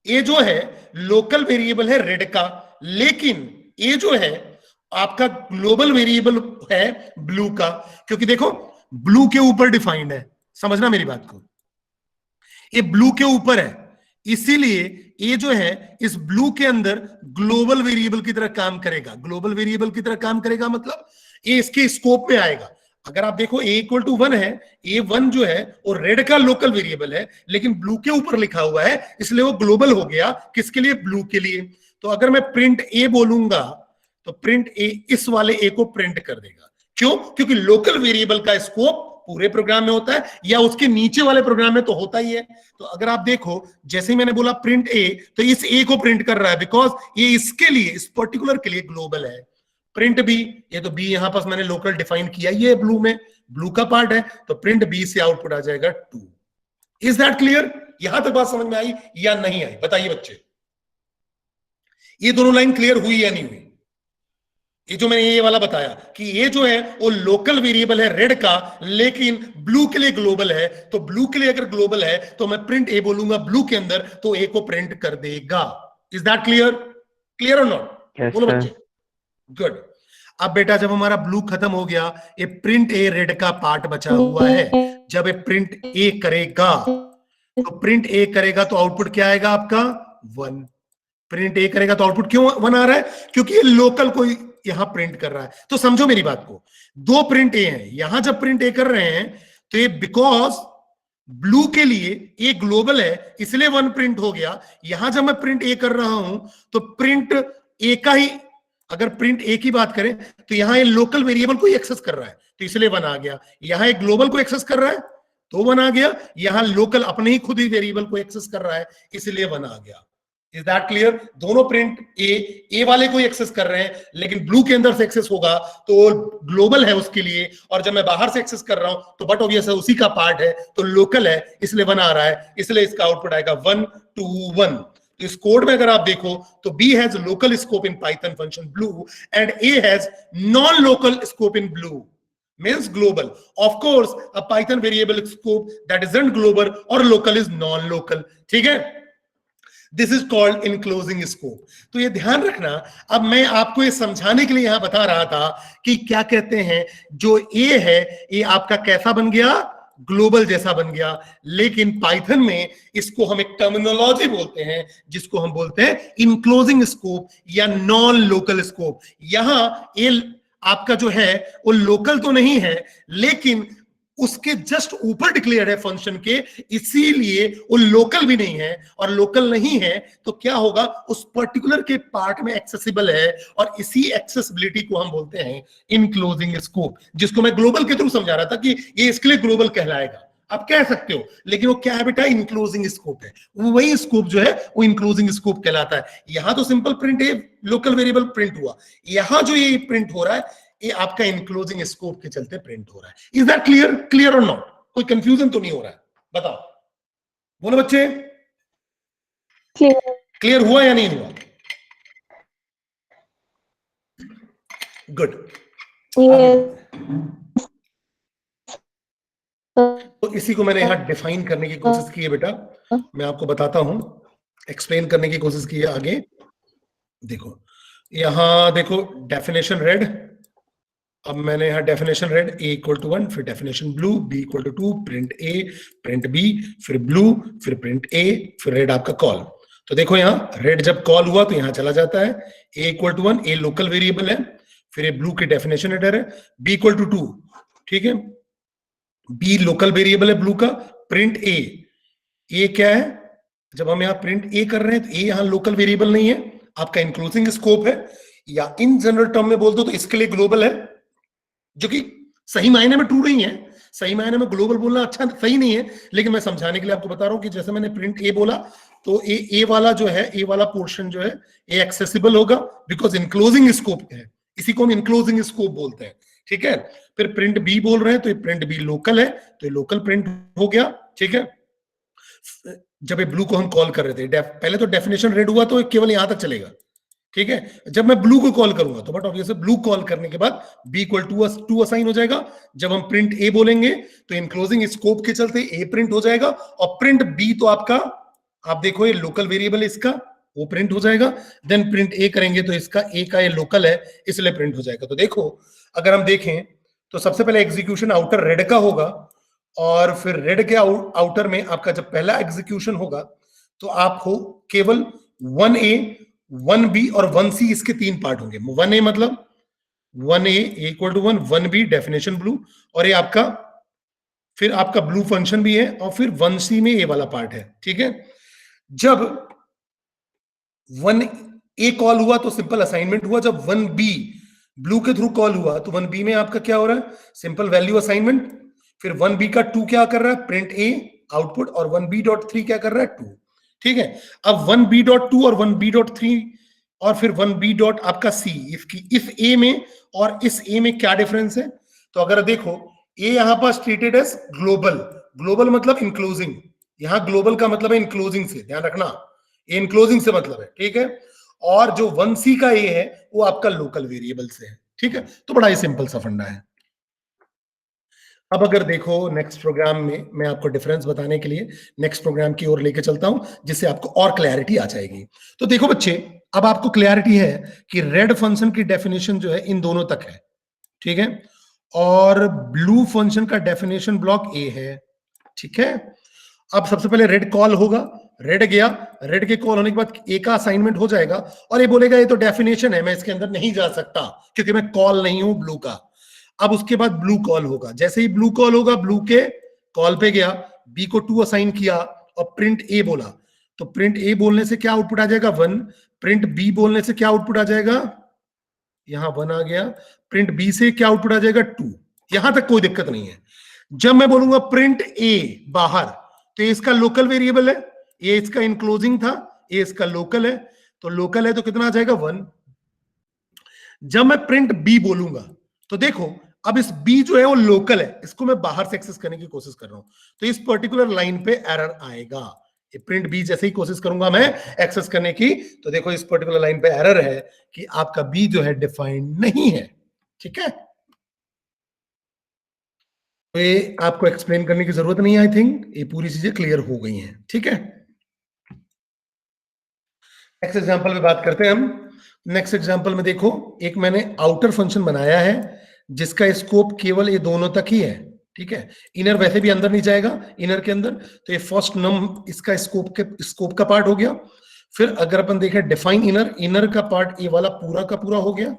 ए जो है लोकल वेरिएबल है रेड का, लेकिन ए जो है आपका ग्लोबल वेरिएबल है ब्लू का, क्योंकि देखो ब्लू के ऊपर डिफाइंड है। समझना मेरी बात को, ये ब्लू के ऊपर है, इसीलिए ये जो है इस ब्लू के अंदर ग्लोबल वेरिएबल की तरह काम करेगा। ग्लोबल वेरिएबल की तरह काम करेगा मतलब ये इसके स्कोप में आएगा। अगर आप देखो a इक्वल टू 1 है, a1 जो है वो रेड का लोकल वेरिएबल है, लेकिन ब्लू के ऊपर लिखा हुआ है, इसलिए वो ग्लोबल हो गया। किसके लिए? ब्लू के लिए। तो अगर मैं प्रिंट a बोलूंगा तो प्रिंट a इस वाले a को प्रिंट कर देगा। क्यों? क्योंकि लोकल वेरिएबल का स्कोप पूरे प्रोग्राम में होता है, या उसके नीचे वाले प्रोग्राम में तो होता ही है। तो अगर आप देखो, जैसे ही मैंने बोला प्रिंट ए, तो इस ए को प्रिंट कर रहा है, बिकॉज ये इसके लिए, इस पर्टिकुलर के लिए ग्लोबल है। प्रिंट बी, ये तो बी यहां पास मैंने लोकल डिफाइन किया ही है, ब्लू में ब्लू का पार्ट है, तो प्रिंट बी से आउटपुट आ जाएगा 2। Is that clear? यहां तक बात समझ में आई या नहीं आई? बताइए बच्चे, ये दोनों लाइन क्लियर हुई या नहीं हुई? ये जो मैंने ये वाला बताया कि ये जो है वो लोकल वेरिएबल है रेड का, लेकिन ब्लू के लिए ग्लोबल है। तो ब्लू के लिए अगर ग्लोबल है तो मैं प्रिंट ए बोलूंगा ब्लू के अंदर, तो ए को प्रिंट कर देगा। Is that clear? क्लियर और नॉट? Yes, बोलो sir. बच्चे। गुड। अब बेटा जब हमारा ब्लू खत्म हो गया, ये प्रिंट ए रेड का पार्ट बचा हुआ है। जब ये प्रिंट ए करेगा, तो प्रिंट ए करेगा तो आउटपुट क्या आएगा आपका? 1। प्रिंट ए करेगा तो आउटपुट क्यों 1 आ रहा है? क्योंकि ये लोकल को यहां प्रिंट कर रहा है। तो समझो मेरी बात को, 2 प्रिंट ए हैं। यहां जब प्रिंट ए कर रहे हैं तो ये बिकॉज ब्लू के लिए ए ग्लोबल है, इसलिए 1 प्रिंट हो गया। यहां जब मैं प्रिंट ए कर रहा हूं तो प्रिंट ए का ही, अगर प्रिंट ए की बात करें तो यहां ये लोकल वेरिएबल को एक्सेस कर रहा है, तो इसलिए 1 आ गया। यहां एक ग्लोबल को एक्सेस कर रहा है तो 1 आ गया। यहां लोकल अपने ही खुद ही वेरिएबल को एक्सेस कर रहा है, इसलिए 1 आ गया। Is that clear? दोनों प्रिंट ए वाले को एक्सेस कर रहे हैं, लेकिन ब्लू के अंदर से एक्सेस होगा तो ग्लोबल है उसके लिए, और जब मैं बाहर से एक्सेस कर रहा हूं तो बट ऑब्वियस है उसी का पार्ट है, तो लोकल है, इसलिए 1 आ रहा है। इसलिए इसका आउटपुट आएगा 1 2 1। तो इस कोड में अगर आप देखो तो B has local scope in Python function blue and A has non local scope in blue, means global. Of course, a Python variable scope that isn't global or local is non-local. ठीक है? This is called enclosing scope. तो ये ध्यान रखना। अब मैं आपको ये समझाने के लिए यहां बता रहा था कि क्या कहते हैं, जो A है ये आपका कैसा बन गया? ग्लोबल जैसा बन गया। लेकिन पाइथन में इसको हम एक टर्मिनोलॉजी बोलते हैं, जिसको हम बोलते हैं इनक्लोजिंग स्कोप या नॉन लोकल स्कोप। यहां ये आपका जो है वो लोकल तो नहीं है, लेकिन उसके जस्ट ऊपर डिक्लेयर है फंक्शन के, इसीलिए वो लोकल भी नहीं है। और लोकल नहीं है तो क्या होगा? उस पर्टिकुलर के पार्ट में एक्सेसिबल है, और इसी एक्सेसिबिलिटी को हम बोलते हैं इनक्लोजिंग स्कोप, जिसको मैं ग्लोबल के थ्रू समझा रहा था कि ये इसके लिए ग्लोबल कहलाएगा। आप कह सकते हो, लेकिन वो क्या है बेटा? इनक्लोजिंग स्कोप है। वही स्कोप जो है वो इनक्लोजिंग स्कोप कहलाता है। यहां तो सिंपल प्रिंट है, लोकल वेरिएबल प्रिंट हुआ। यहां जो ये प्रिंट हो रहा है ये आपका इनक्लोजिंग स्कोप के चलते प्रिंट हो रहा है। Is that clear? क्लियर और नॉट? कोई कंफ्यूजन तो नहीं हो रहा है? बताओ, बोलो बच्चे, क्लियर हुआ या नहीं हुआ? गुड। तो इसी को मैंने यहां डिफाइन करने की कोशिश की है बेटा। मैं आपको बताता हूं, एक्सप्लेन करने की कोशिश की है आगे। देखो यहां देखो, डेफिनेशन रेड, अब मैंने यहाँ definition red a equal to 1, फिर definition blue b equal to 2, print a, print b, फिर ब्लू, फिर प्रिंट a, फिर रेड आपका कॉल। तो देखो यहाँ रेड जब कॉल हुआ तो यहाँ चला जाता है, a equal to 1, a local variable है, फिर ये ब्लू की डेफिनेशन हेडर है, b इक्वल टू 2, ठीक है, b लोकल वेरिएबल है ब्लू का, प्रिंट a क्या है, जब हम यहाँ प्रिंट a कर रहे हैं तो a यहाँ लोकल वेरिएबल नहीं है, आपका इंक्लूसिंग स्कोप है, या इन जनरल टर्म में बोल दो तो इसके लिए ग्लोबल है, जो कि सही मायने में ट्रू नहीं है। सही मायने में ग्लोबल बोलना अच्छा सही नहीं है, लेकिन मैं समझाने के लिए आपको बता रहा हूं कि जैसे मैंने प्रिंट ए बोला तो ए वाला जो है, ए वाला पोर्शन जो है ए एक्सेसिबल होगा बिकॉज इनक्लोजिंग स्कोप है, इसी को हम इनक्लोजिंग स्कोप बोलते हैं, ठीक है। फिर प्रिंट बी बोल रहे हैं तो ये प्रिंट बी लोकल है, तो ये लोकल प्रिंट हो गया, ठीक है। जब ये ब्लू को हम कॉल कर रहे थे, पहले तो डेफिनेशन रेड हुआ तो केवल यहां तक चलेगा, ठीक है। जब मैं ब्लू को कॉल करूंगा तो बट ऑब्वियसली ब्लू कॉल करने के बाद b इक्वल टू असाइन हो जाएगा। जब हम प्रिंट a बोलेंगे तो इनक्लोजिंग स्कोप के चलते a प्रिंट हो जाएगा, और प्रिंट b तो आपका, आप देखो ये लोकल वेरिएबल इसका, वो प्रिंट हो जाएगा। देन प्रिंट a करेंगे तो इसका a का ये लोकल है इसलिए प्रिंट हो जाएगा। तो देखो अगर हम देखें तो सबसे पहले एग्जीक्यूशन आउटर रेड का होगा, और फिर रेड के आउटर में आपका जब पहला एग्जीक्यूशन होगा तो आप हो केवल 1a 1b और 1c, इसके तीन पार्ट होंगे। 1a मतलब 1a equal to 1, 1b definition blue, और ये आपका फिर आपका ब्लू फंक्शन भी है, और फिर 1c में ये वाला पार्ट है, ठीक है। जब 1a कॉल हुआ तो सिंपल असाइनमेंट हुआ, जब 1b ब्लू के थ्रू कॉल हुआ तो 1b में आपका क्या हो रहा है, सिंपल वैल्यू असाइनमेंट। फिर 1b का 2 क्या कर रहा है, प्रिंट a आउटपुट, और 1b.3 क्या कर रहा है, 2, ठीक है। अब 1b.2 और 1b.3 और फिर 1b डॉट आपका c, इसकी इस a में और इस a में क्या डिफरेंस है, तो अगर देखो a यहां पर ट्रीटेड एज ग्लोबल, ग्लोबल मतलब इंक्लोजिंग, यहां ग्लोबल का मतलब है इंक्लोजिंग से, ध्यान रखना ये इंक्लोजिंग से मतलब है, ठीक है। और जो 1c का a है वो आपका लोकल वेरिएबल से है, ठीक है। तो बड़ा ही सिंपल सा फंडा है। अब अगर देखो नेक्स्ट प्रोग्राम में मैं आपको डिफरेंस बताने के लिए नेक्स्ट प्रोग्राम की ओर लेके चलता हूं, जिससे आपको और क्लैरिटी आ जाएगी। तो देखो बच्चे, अब आपको क्लैरिटी है कि रेड फंक्शन की डेफिनेशन जो है इन दोनों तक है, ठीक है, और ब्लू फंक्शन का डेफिनेशन ब्लॉक ए है, ठीक है। अब सबसे पहले रेड कॉल होगा, रेड गया, रेड के कॉल होने के बाद ए का असाइनमेंट हो जाएगा, और ये बोलेगा ये तो डेफिनेशन है, मैं इसके अंदर नहीं जा सकता क्योंकि मैं कॉल नहीं हूं ब्लू का। अब उसके बाद ब्लू कॉल होगा, जैसे ही ब्लू कॉल होगा, ब्लू के कॉल पे गया, बी को 2 असाइन किया और प्रिंट ए बोला, तो प्रिंट ए बोलने से क्या आउटपुट आ जाएगा, 1। प्रिंट बी बोलने से क्या आउटपुट आ जाएगा, यहां 1 आ गया। प्रिंट बी से क्या आउटपुट आ जाएगा, 2। यहां तक कोई दिक्कत नहीं है। जब मैं बोलूंगा प्रिंट ए बाहर, तो इसका लोकल वेरिएबल है, ये इसका इनक्लोजिंग था, ये इसका लोकल है, तो लोकल है तो कितना आ जाएगा, 1। जब मैं प्रिंट बी बोलूंगा तो देखो अब इस बी जो है वो लोकल है, इसको मैं बाहर से एक्सेस करने की कोशिश कर रहा हूं, तो इस पर्टिकुलर लाइन पे एरर आएगा। ये प्रिंट बी जैसे ही कोशिश करूंगा मैं एक्सेस करने की, तो देखो इस पर्टिकुलर लाइन पे एरर है कि आपका बी जो है डिफाइंड नहीं है, ठीक है। तो ये आपको एक्सप्लेन करने की जरूरत नहीं है, आई थिंक ये पूरी चीजें क्लियर हो गई हैं, ठीक है। नेक्स्ट एग्जांपल में बात करते हैं हम। नेक्स्ट एग्जांपल में देखो, एक मैंने आउटर फंक्शन बनाया है जिसका स्कोप केवल ये दोनों तक ही है, ठीक है। इनर वैसे भी अंदर नहीं जाएगा, इनर के अंदर, तो ये फर्स्ट नम इसका स्कोप का पार्ट हो गया। फिर अगर अपन देखें डिफाइन इनर, इनर का पार्ट ये वाला पूरा का पूरा हो गया।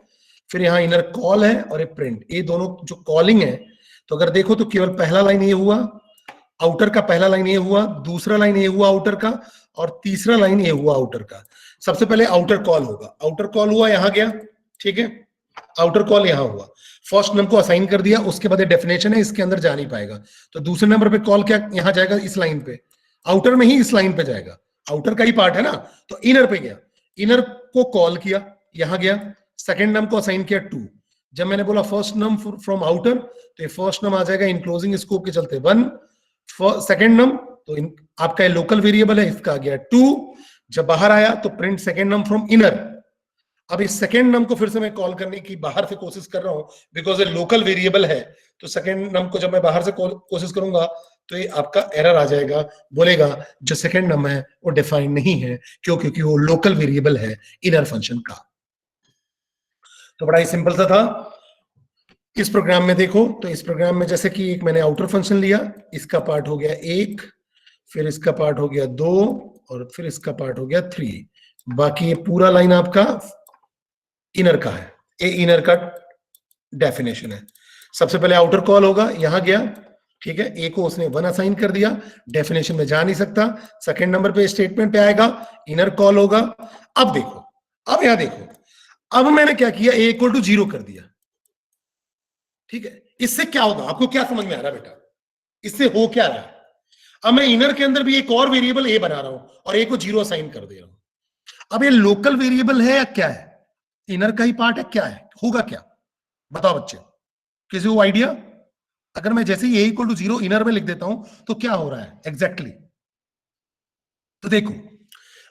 फिर यहाँ इनर कॉल है और ये प्रिंट, ये दोनों जो कॉलिंग है, तो अगर देखो तो केवल पहला लाइन ये हुआ, आउटर का पहला लाइन ये हुआ, दूसरा लाइन ये हुआ आउटर का, और तीसरा लाइन ये हुआ आउटर का। सबसे पहले आउटर कॉल होगा, आउटर कॉल हुआ, यहां गया, ठीक है, आउटर कॉल यहां हुआ, फर्स्ट नंबर को असाइन कर दिया, उसके बाद डेफिनेशन है, इसके अंदर जा नहीं पाएगा, तो दूसरे नंबर पे कॉल क्या यहां जाएगा, इस लाइन पे, आउटर में ही इस लाइन पे जाएगा, आउटर का ही पार्ट है ना, तो इनर पे गया, इनर को कॉल किया, यहां गया, सेकेंड नंबर को असाइन किया 2। जब मैंने बोला फर्स्ट नंबर फ्रॉम आउटर, तो फर्स्ट नंबर आ जाएगा इनक्लोजिंग स्कोप के चलते 1, सेकेंड नंबर तो आपका लोकल वेरिएबल है, इसका आ गया 2। जब बाहर आया तो print second number from inner. अब इस सेकेंड नंबर को फिर से मैं कॉल करने की बाहर से कोशिश कर रहा हूं, बिकॉज ये लोकल वेरिएबल है, तो सेकेंड नंबर को जब मैं बाहर से कोशिश करूंगा तो ये आपका एरर आ जाएगा, बोलेगा जो सेकेंड नंबर है वो डिफाइन नहीं है, क्यों, क्योंकि वो लोकल वेरिएबल है इनर फंक्शन का। तो बड़ा ही सिंपल सा था। इस प्रोग्राम में देखो, तो इस प्रोग्राम में जैसे कि एक मैंने आउटर फंक्शन लिया, इसका पार्ट हो गया 1, फिर इसका पार्ट हो गया 2, और फिर इसका पार्ट हो गया 3। बाकी ये पूरा लाइन आपका इनर का है। ये इनर का डेफिनेशन है। सबसे पहले आउटर कॉल होगा, यहां गया, ठीक है, ए को उसने 1 असाइन कर दिया, डेफिनेशन में जा नहीं सकता। सेकंड नंबर पे स्टेटमेंट पे आएगा, इनर कॉल होगा। अब देखो, अब यहां देखो, अब मैंने क्या किया, ए इक्वल टू 0 कर दिया, ठीक है। इससे क्या होगा, आपको क्या समझ में आ रहा है बेटा, इससे हो क्या रहा है? अब मैं इनर के अंदर भी एक और वेरिएबल ए बना रहा हूं और ए को 0 असाइन कर दे रहा हूं। अब ये लोकल वेरिएबल है या क्या है, इनर का ही पार्ट है, क्या है, होगा क्या, बताओ बच्चे, किसी को आइडिया? अगर मैं जैसे ही ए इक्वल टू 0 इनर में लिख देता हूं तो क्या हो रहा है एग्जैक्टली? तो देखो,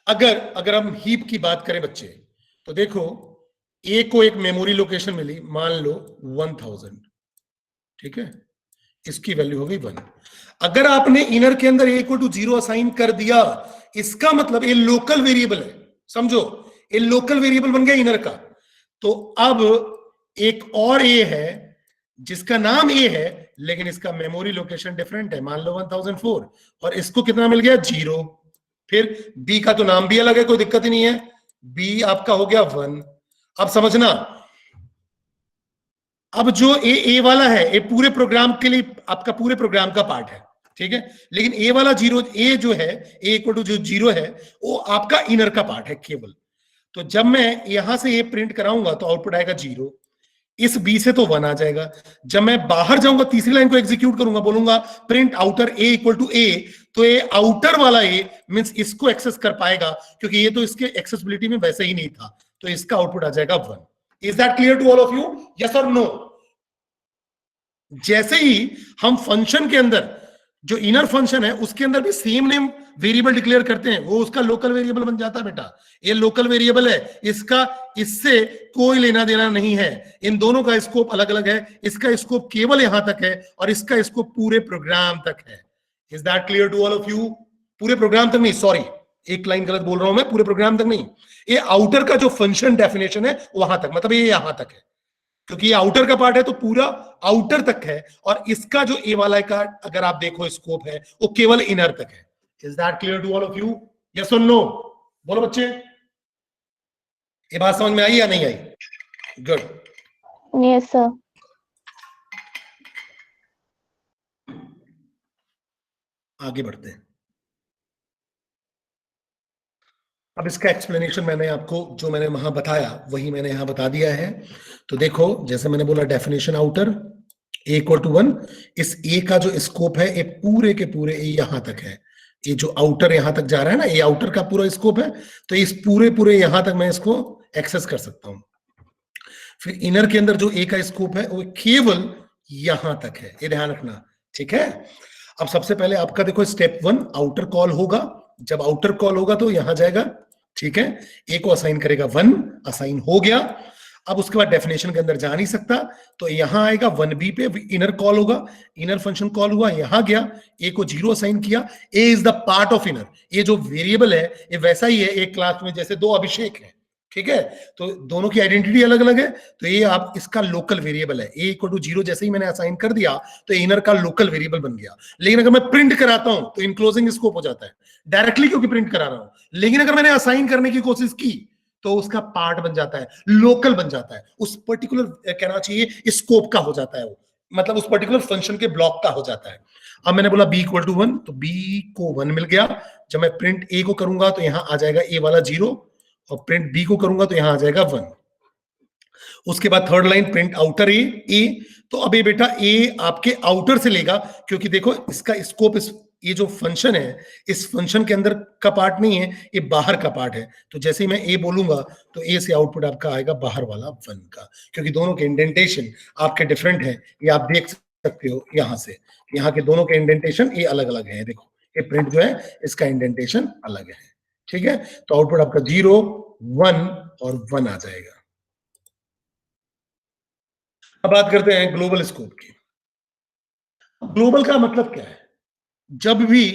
अगर हम हीप की बात करें बच्चे, तो देखो ए को एक मेमोरी लोकेशन मिली, मान लो 1000, ठीक है, इसकी वैल्यू हो गई 1। अगर आपने इनर के अंदर ए इक्वल टू 0 असाइन कर दिया, इसका मतलब ये लोकल वेरिएबल है, समझो, ये लोकल वेरिएबल बन गया इनर का। तो अब एक और ए है जिसका नाम ए है, लेकिन इसका मेमोरी लोकेशन डिफरेंट है, मान लो 1004, और इसको कितना मिल गया 0। फिर बी का तो नाम भी अलग है, कोई दिक्कत ही नहीं है, बी आपका हो गया 1। अब समझना, अब जो ए वाला है, ये पूरे प्रोग्राम के लिए आपका पूरे प्रोग्राम का पार्ट है, ठीक है, लेकिन ए वाला 0, ए जो है, ए इक्वल टू जो 0 है, वो आपका इनर का पार्ट है केवल। तो जब मैं यहां से ये प्रिंट कराऊंगा तो आउटपुट आएगा 0, इस बी से तो 1 आ जाएगा। जब मैं बाहर जाऊंगा, तीसरी लाइन को एग्जीक्यूट करूंगा, बोलूंगा print outer a equal to a, तो ये आउटर वाला ए मींस इसको एक्सेस कर पाएगा, क्योंकि ये तो इसके एक्सेसिबिलिटी में वैसे ही नहीं था, तो इसका आउटपुट आ जाएगा 1। Is that clear to all of you, yes और नो? जैसे ही हम फंक्शन के अंदर, जो इनर फंक्शन है उसके अंदर भी सेम नेम वेरिएबल डिक्लेयर करते हैं, वो उसका लोकल वेरिएबल बन जाता है बेटा। ये लोकल वेरिएबल है, इसका इससे कोई लेना देना नहीं है, इन दोनों का स्कोप अलग अलग है, इसका स्कोप केवल यहां तक है और इसका स्कोप पूरे प्रोग्राम तक है। Is that clear to all of you? पूरे प्रोग्राम तक नहीं, सॉरी, एक लाइन गलत बोल रहा हूं मैं, पूरे प्रोग्राम तक नहीं, ये आउटर का जो फंक्शन डेफिनेशन है वहां तक, मतलब ये यहां तक है, क्योंकि ये आउटर का पार्ट है तो पूरा आउटर तक है, और इसका जो ए वाला का अगर आप देखो स्कोप है वो केवल इनर तक है। Is that clear to all of you, yes और नो? बोलो बच्चे, ये बात समझ में आई या नहीं आई? Good, yes sir. आगे बढ़ते हैं। अब इसका एक्सप्लेनेशन मैंने आपको जो मैंने वहां बताया वही मैंने यहां बता दिया है। तो देखो, जैसे मैंने बोला definition outer a equal to 1, इस ए का जो स्कोप है ये पूरे के पूरे ए यहां तक है, ये जो आउटर यहां तक जा रहा है ना, ये आउटर का पूरा स्कोप है, तो इस पूरे पूरे यहां तक मैं इसको एक्सेस कर सकता हूं। फिर इनर के अंदर जो ए का स्कोप है वो केवल यहां तक है, ये ध्यान रखना, ठीक है। अब सबसे पहले आपका देखो स्टेप 1 आउटर कॉल होगा, जब आउटर कॉल होगा तो यहां जाएगा, ठीक है, ए को असाइन करेगा 1, असाइन हो गया। अब उसके बाद डेफिनेशन के अंदर जा नहीं सकता, तो यहां आएगा 1b पे इनर कॉल होगा, इनर फंक्शन कॉल हुआ, यहां गया, ए को 0 असाइन किया, a is the part of inner, ये जो वेरिएबल है ये वैसा ही है एक क्लास में जैसे 2 अभिषेक है, ठीक है, तो दोनों की आइडेंटिटी अलग अलग है, तो ये आप इसका लोकल वेरिएबल है, ए इक्वल टू 0 जैसे ही मैंने असाइन कर दिया तो इनर का लोकल वेरिएबल बन गया। लेकिन अगर मैं प्रिंट कराता हूं तो इनक्लोजिंग स्कोप हो जाता है डायरेक्टली, क्योंकि प्रिंट करा रहा हूं, लेकिन अगर मैंने असाइन करने की कोशिश की तो उसका पार्ट बन जाता है, लोकल बन जाता है, उस पर्टिकुलर कहना चाहिए स्कोप का हो जाता है वो, मतलब उस पर्टिकुलर फंक्शन के ब्लॉक का हो जाता है। अब मैंने बोला बी इक्वल टू 1, तो बी को 1 मिल गया, जब मैं प्रिंट ए को करूंगा तो यहां आ जाएगा ए वाला 0, और प्रिंट बी को करूंगा तो यहां आ जाएगा 1। उसके बाद थर्ड लाइन प्रिंट आउटर ए, तो अब ये बेटा ए आपके आउटर से लेगा, क्योंकि देखो इसका स्कोप, ये जो फंक्शन है इस फंक्शन के अंदर का पार्ट नहीं है, ये बाहर का पार्ट है, तो जैसे ही मैं ए बोलूंगा तो ए से आउटपुट आपका आएगा बाहर वाला 1 का, क्योंकि दोनों के इंडेंटेशन आपके डिफरेंट है, ये आप देख सकते हो यहां से, यहाँ के दोनों के इंडेंटेशन ये अलग अलग है, देखो ये प्रिंट जो है इसका इंडेंटेशन अलग है, ठीक है, तो आउटपुट आपका 0, 1 और 1 आ जाएगा। अब बात करते हैं ग्लोबल स्कोप की। ग्लोबल का मतलब क्या है? जब भी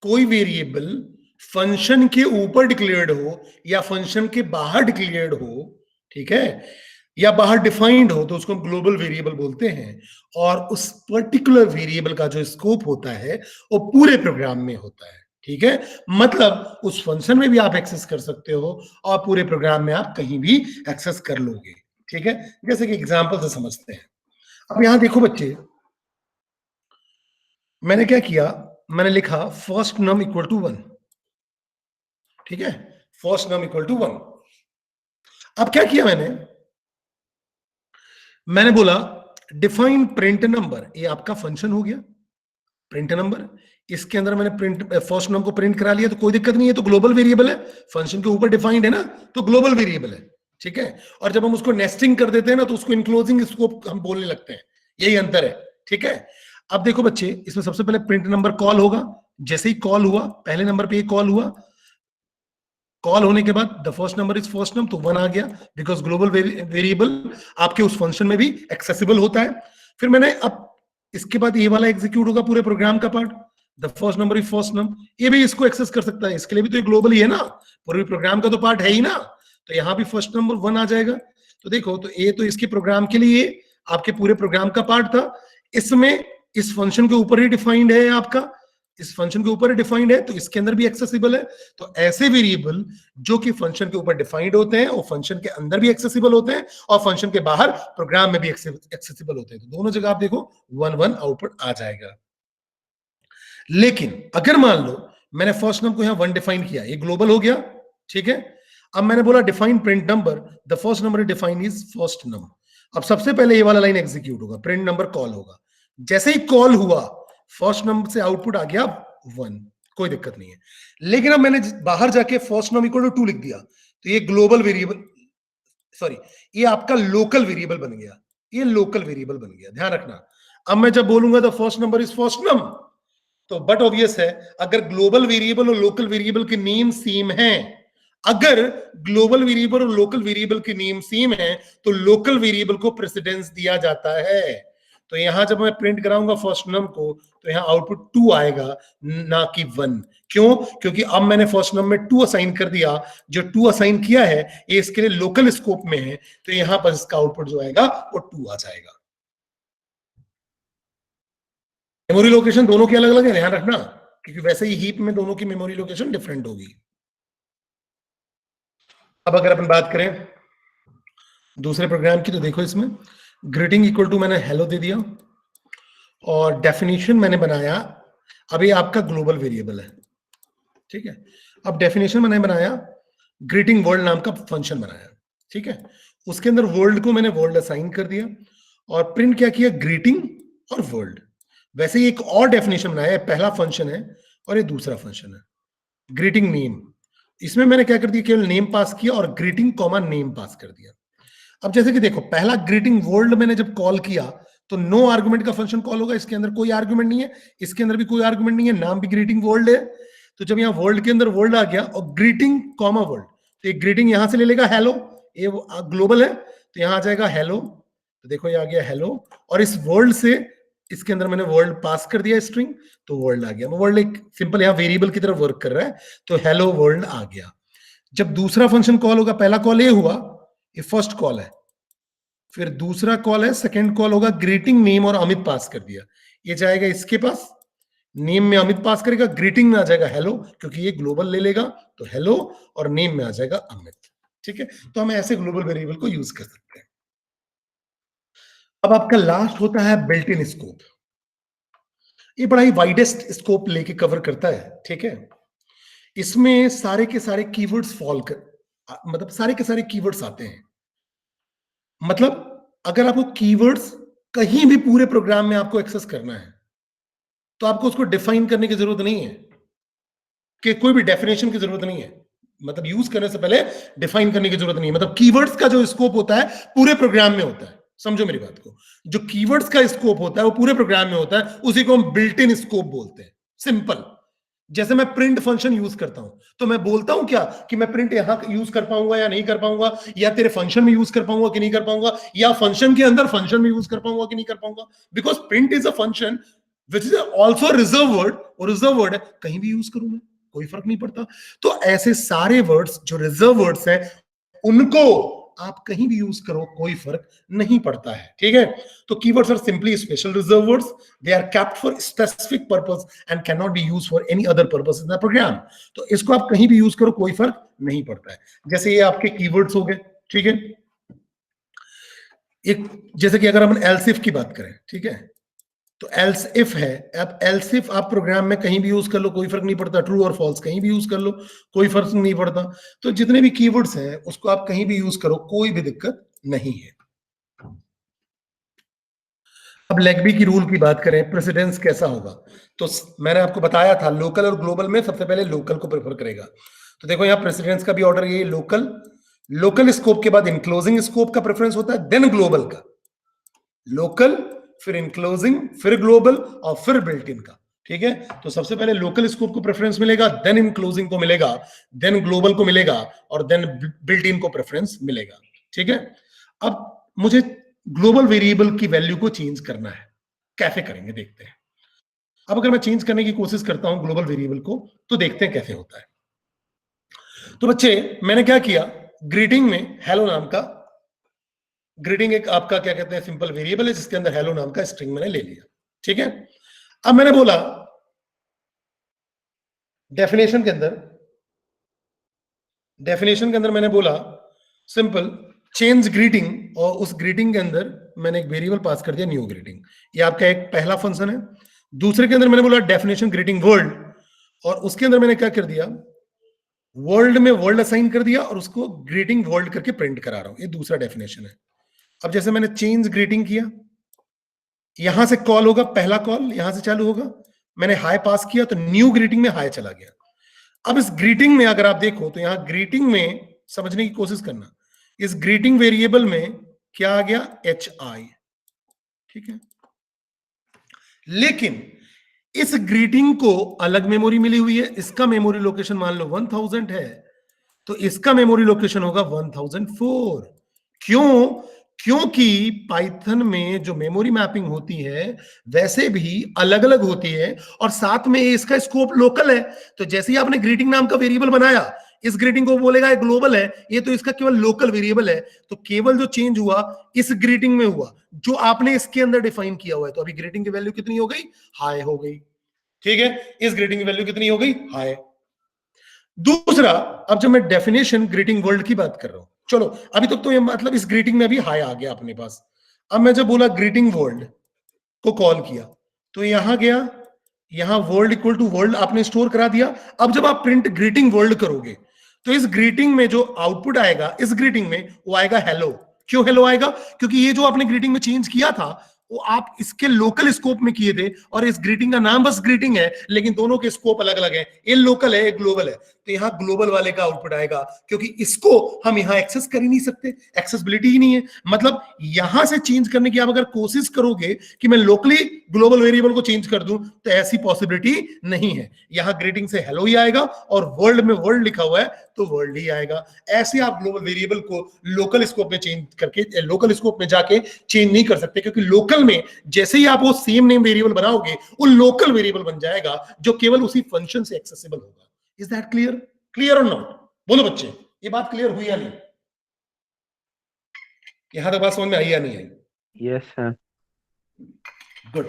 कोई वेरिएबल फंक्शन के ऊपर डिक्लेयर्ड हो या फंक्शन के बाहर डिक्लेयर्ड हो, ठीक है, या बाहर डिफाइंड हो तो उसको हम ग्लोबल वेरिएबल बोलते हैं, और उस पर्टिकुलर वेरिएबल का जो स्कोप होता है वो पूरे प्रोग्राम में होता है। ठीक है, मतलब उस फंक्शन में भी आप एक्सेस कर सकते हो और पूरे प्रोग्राम में आप कहीं भी एक्सेस कर लोगे। ठीक है, जैसे कि एग्जांपल से समझते हैं। अब यहां देखो बच्चे, मैंने क्या किया, मैंने लिखा फर्स्ट नम इक्वल टू 1। ठीक है, फर्स्ट नम इक्वल टू 1। अब क्या किया मैंने बोला डिफाइन प्रिंट नंबर, ये आपका फंक्शन हो गया प्रिंट नंबर। इसके अंदर मैंने प्रिंट फर्स्ट नंबर को प्रिंट करा लिया, तो कोई दिक्कत नहीं है, तो ग्लोबल वेरिएबल है, फंक्शन के ऊपर डिफाइंड है ना, तो ग्लोबल वेरिएबल है। ठीक है, और जब हम उसको नेस्टिंग कर देते हैं ना, तो उसको इनक्लोजिंग स्कोप हम बोलने लगते हैं, यही अंतर है। ठीक है, अब देखो बच्चे, इसमें सबसे पहले प्रिंट नंबर कॉल होगा। जैसे ही कॉल हुआ, पहले नंबर पे कॉल हुआ, कॉल होने के बाद the first number is first number, तो 1 आ गया, बिकॉज ग्लोबल वेरिएबल आपके उस फंक्शन में भी एक्सेसिबल होता है। फिर मैंने अब इसके बाद ये वाला एग्जीक्यूट होगा पूरे प्रोग्राम का part, the first number is first number, ये भी इसको एक्सेस कर सकता है, इसके लिए भी तो ये ग्लोबल ही है ना, पूरे प्रोग्राम का तो पार्ट है ही ना, तो यहां भी फर्स्ट नंबर 1 आ जाएगा। तो देखो, तो ये तो इसके प्रोग्राम के लिए आपके पूरे प्रोग्राम का पार्ट था, इसमें इस फंक्शन के ऊपर ही डिफाइंड है, आपका इस फंक्शन के ऊपर डिफाइंड है, तो इसके अंदर भी एक्सेसिबल है। तो ऐसे वेरिएबल जो कि फंक्शन के ऊपर डिफाइंड होते हैं, वो फंक्शन के अंदर भी एक्सेसिबल होते हैं और फंक्शन के बाहर प्रोग्राम में भी एक्सेसिबल होते हैं। तो दोनों जगह आप देखो 1 1 आउटपुट आ जाएगा। लेकिन अगर मान लो मैंने फर्स्ट नंबर को यहां 1 डिफाइन किया, ये ग्लोबल हो गया। ठीक है, अब मैंने बोला define print number, the first number define is first number. अब सबसे पहले ये वाला लाइन एग्जीक्यूट होगा, प्रिंट नंबर कॉल होगा। जैसे ही कॉल हुआ, फर्स्ट नंबर से आउटपुट आ गया 1, कोई दिक्कत नहीं है। लेकिन अब मैंने बाहर जाके फर्स्ट नंबर इक्वल टू 2 लिख दिया, तो ये ग्लोबल वेरिएबल, सॉरी, ये आपका लोकल वेरिएबल बन गया, ये लोकल वेरिएबल बन गया, ध्यान रखना। अब मैं जब बोलूंगा the first number is first number, तो बट ऑब्वियस है, अगर ग्लोबल वेरिएबल और लोकल वेरिएबल के नेम सेम हैं, अगर ग्लोबल वेरिएबल और लोकल वेरिएबल के नेम सेम है, तो लोकल वेरिएबल को प्रेसिडेंस दिया जाता है। तो यहां जब मैं प्रिंट कराऊंगा फर्स्ट नम को, तो यहां आउटपुट 2 आएगा, ना कि 1। क्यों? क्योंकि अब मैंने फर्स्ट नम में 2 असाइन कर दिया, जो 2 असाइन किया है ये इसके लिए लोकल स्कोप में है, तो यहां पर इसका आउटपुट जो आएगा वो 2 आ जाएगा। मेमोरी लोकेशन दोनों की अलग अलग है, ध्यान रखना, क्योंकि वैसे ही हीप में दोनों की मेमोरी लोकेशन डिफरेंट होगी। अब अगर अपन बात करें दूसरे प्रोग्राम की, तो देखो इसमें ग्रीटिंग इक्वल टू मैंने हेलो दे दिया, और डेफिनेशन मैंने बनाया, अब ये आपका ग्लोबल वेरिएबल है। ठीक है, अब डेफिनेशन मैंने बनाया, ग्रीटिंग वर्ल्ड नाम का फंक्शन बनाया। ठीक है, उसके अंदर वर्ल्ड को मैंने वर्ल्ड असाइन कर दिया, और प्रिंट क्या किया, ग्रीटिंग और वर्ल्ड। वैसे ही एक और डेफिनेशन बनाया, पहला फंक्शन है और ये दूसरा फंक्शन है, ग्रीटिंग नेम। इसमें मैंने क्या कर दिया, केवल नेम पास किया और ग्रीटिंग कॉमा नेम पास कर दिया। अब जैसे कि देखो, पहला ग्रीटिंग वर्ल्ड मैंने जब कॉल किया, तो नो आर्गुमेंट का फंक्शन कॉल होगा, इसके अंदर कोई आर्गुमेंट नहीं है, इसके अंदर भी कोई आर्गुमेंट नहीं है, नाम भी ग्रीटिंग वर्ल्ड है। तो जब यहाँ वर्ल्ड के अंदर वर्ल्ड आ गया और ग्रीटिंग कॉमा वर्ल्ड, तो ये ग्रीटिंग यहां से ले लेगा हेलो, ये ग्लोबल है, तो यहां आ जाएगा हेलो, तो देखो ये आ गया हेलो, और इस वर्ल्ड से इसके अंदर मैंने वर्ल्ड पास कर दिया स्ट्रिंग, तो वर्ल्ड आ गया। वर्ल्ड एक सिंपल यहाँ वेरिएबल की तरह वर्क कर रहा है, तो हेलो वर्ल्ड आ गया। जब दूसरा फंक्शन कॉल होगा, पहला कॉल ये हुआ, ये फर्स्ट कॉल है, फिर दूसरा कॉल है, सेकंड कॉल होगा, ग्रीटिंग नेम और अमित पास कर दिया, ये जाएगा इसके पास, नेम में अमित पास करेगा, ग्रीटिंग में आ जाएगा हेलो, क्योंकि ये ग्लोबल ले लेगा, तो हेलो, और नेम में आ जाएगा अमित। ठीक है, तो हम ऐसे ग्लोबल वेरिएबल को यूज कर सकते हैं। अब आपका लास्ट होता है बिल्ट इन स्कोप, ये बड़ा ही वाइडेस्ट स्कोप लेके कवर करता है। ठीक है, इसमें सारे के सारे कीवर्ड्स फॉल कर, मतलब सारे के सारे कीवर्ड्स आते हैं। मतलब अगर आपको कीवर्ड्स कहीं भी पूरे प्रोग्राम में आपको एक्सेस करना है, तो आपको उसको डिफाइन करने की जरूरत नहीं है, कि कोई भी डेफिनेशन की जरूरत नहीं है, मतलब यूज करने से पहले डिफाइन करने की जरूरत नहीं है। मतलब कीवर्ड्स का जो स्कोप होता है पूरे प्रोग्राम में होता है, समझो मेरी बात को, जो कीवर्ड्स का स्कोप होता है वो पूरे प्रोग्राम में होता है, उसी को हम बिल्ट इन स्कोप बोलते हैं। सिंपल, जैसे मैं प्रिंट फंक्शन यूज करता हूं, तो मैं बोलता हूं क्या कि मैं प्रिंट यहां यूज कर पाऊंगा या नहीं कर पाऊंगा, या तेरे फंक्शन में यूज कर पाऊंगा कि नहीं कर पाऊंगा, या फंक्शन के अंदर फंक्शन में यूज कर पाऊंगा कि नहीं कर पाऊंगा, because print is a function which is also reserve word, और रिजर्व वर्ड है, कहीं भी यूज करूं मैं, कोई फर्क नहीं पड़ता। तो ऐसे सारे वर्ड्स जो रिजर्व वर्ड्स हैं, उनको आप कहीं भी यूज करो कोई फर्क नहीं पड़ता है, ठीक है। तो keywords are simply special reserve words, they are kept for specific purpose and can not be use for any other purpose in the program. तो इसको आप कहीं भी यूज करो कोई फर्क नहीं पड़ता है। जैसे ये आपके कीवर्ड्स हो गए, ठीक है। एक जैसे कि अगर हम एल्स इफ की बात करें, ठीक है, तो एल्स इफ है। अब एल्स इफ आप प्रोग्राम में कहीं भी यूज कर लो कोई फर्क नहीं पड़ता, ट्रू और फॉल्स कहीं भी यूज कर लो कोई फर्क नहीं पड़ता। तो जितने भी कीवर्ड्स हैं उसको आप कहीं भी यूज करो, कोई भी दिक्कत नहीं है। अब लेग्बी की रूल की बात करें, प्रेसिडेंस कैसा होगा, तो मैंने आपको बताया था लोकल और ग्लोबल में सबसे पहले लोकल को प्रेफर करेगा। तो देखो यहाँ प्रेसिडेंस का भी ऑर्डर ये लोकल, लोकल स्कोप के बाद इनक्लोजिंग स्कोप का प्रेफरेंस होता है, देन ग्लोबल का, लोकल फिर इनक्लोजिंग फिर ग्लोबल और फिर बिल्ट इन का, ठीक है। तो सबसे पहले लोकल स्कोप को प्रेफरेंस मिलेगा, देन इनक्लोजिंग को मिलेगा, देन ग्लोबल को मिलेगा और देन बिल्ट इन को प्रेफरेंस मिलेगा, ठीक है। अब मुझे ग्लोबल वेरिएबल की वैल्यू को चेंज करना है, कैसे करेंगे देखते हैं। अब अगर मैं चेंज करने की कोशिश करता हूं ग्लोबल वेरिएबल को, तो देखते हैं कैसे होता है। तो बच्चे मैंने क्या किया, ग्रीटिंग में हेलो नाम का, ग्रीटिंग एक आपका क्या कहते हैं सिंपल वेरिएबल है जिसके अंदर हेलो नाम का स्ट्रिंग मैंने ले लिया, ठीक है। अब मैंने बोला डेफिनेशन के अंदर मैंने बोला सिंपल चेंज ग्रीटिंग, और उस ग्रीटिंग के अंदर मैंने एक वेरिएबल पास कर दिया न्यू ग्रीटिंग। ये आपका एक पहला फंक्शन है। दूसरे के अंदर मैंने बोला डेफिनेशन ग्रीटिंग वर्ल्ड, और उसके अंदर मैंने क्या कर दिया, वर्ल्ड में वर्ल्ड असाइन कर दिया और उसको ग्रीटिंग वर्ल्ड करके प्रिंट करा रहा हूं। ये दूसरा डेफिनेशन है। अब जैसे मैंने चेंज ग्रीटिंग किया, यहां से कॉल होगा, पहला कॉल यहां से चालू होगा, मैंने हाई पास किया तो न्यू ग्रीटिंग में हाई चला गया। अब इस ग्रीटिंग में अगर आप देखो तो यहां ग्रीटिंग में समझने की कोशिश करना, इस ग्रीटिंग वेरिएबल में क्या आ गया, HI, ठीक है। लेकिन इस ग्रीटिंग को अलग मेमोरी मिली हुई है, इसका मेमोरी लोकेशन मान लो 1000 है, तो इसका मेमोरी लोकेशन होगा 1004। क्यों? क्योंकि पाइथन में जो मेमोरी मैपिंग होती है वैसे भी अलग अलग होती है, और साथ में इसका स्कोप लोकल है। तो जैसे ही आपने ग्रीटिंग नाम का वेरिएबल बनाया, इस ग्रीटिंग को बोलेगा ग्लोबल है, ये तो इसका केवल लोकल वेरिएबल है। तो केवल जो चेंज हुआ इस ग्रीटिंग में हुआ जो आपने इसके अंदर डिफाइन किया हुआ है। तो अभी ग्रीटिंग की वैल्यू कितनी हो गई, हाई हो गई, ठीक है। इस ग्रीटिंग की वैल्यू कितनी हो गई, हाई। दूसरा, अब जब मैं डेफिनेशन ग्रीटिंग वर्ल्ड की बात कर रहा हूं, चलो अभी तक तो ये मतलब इस ग्रीटिंग में अभी हाई आ गया अपने पास। अब मैं जब बोला ग्रीटिंग वर्ल्ड को कॉल किया तो यहां गया, यहां वर्ल्ड इक्वल टू वर्ल्ड आपने स्टोर करा दिया। अब जब आप प्रिंट ग्रीटिंग वर्ल्ड करोगे तो इस ग्रीटिंग में जो आउटपुट आएगा, इस ग्रीटिंग में वो आएगा हेलो। क्यों हेलो आएगा? क्योंकि ये जो आपने ग्रीटिंग में चेंज किया था वो आप इसके लोकल स्कोप में किए थे, और इस ग्रीटिंग का नाम बस ग्रीटिंग है, लेकिन दोनों के स्कोप अलग अलग है। ये लोकल है, ये ग्लोबल है। तो यहाँ ग्लोबल वाले का आउटपुट आएगा, क्योंकि इसको हम यहाँ एक्सेस कर ही नहीं सकते, एक्सेसिबिलिटी ही नहीं है। मतलब यहां से चेंज करने की आप अगर कोशिश करोगे कि मैं लोकली ग्लोबल वेरिएबल को चेंज कर दूं, तो ऐसी पॉसिबिलिटी नहीं है। यहाँ ग्रीटिंग से हेलो ही आएगा, और वर्ल्ड में वर्ल्ड लिखा हुआ है तो वर्ल्ड ही आएगा। ऐसे आप ग्लोबल वेरिएबल को लोकल स्कोप में चेंज करके, लोकल स्कोप में जाके चेंज नहीं कर सकते, क्योंकि लोकल में जैसे ही आप वो सेम नेम वेरिएबल बनाओगे वो लोकल वेरिएबल बन जाएगा जो केवल उसी फंक्शन से एक्सेसिबल होगा। Is that clear? क्लियर और नॉट? बोलो बच्चे, ये बात क्लियर हुई या नहीं? यहां तक बात समझ में आई या नहीं आई? Yes sir. गुड।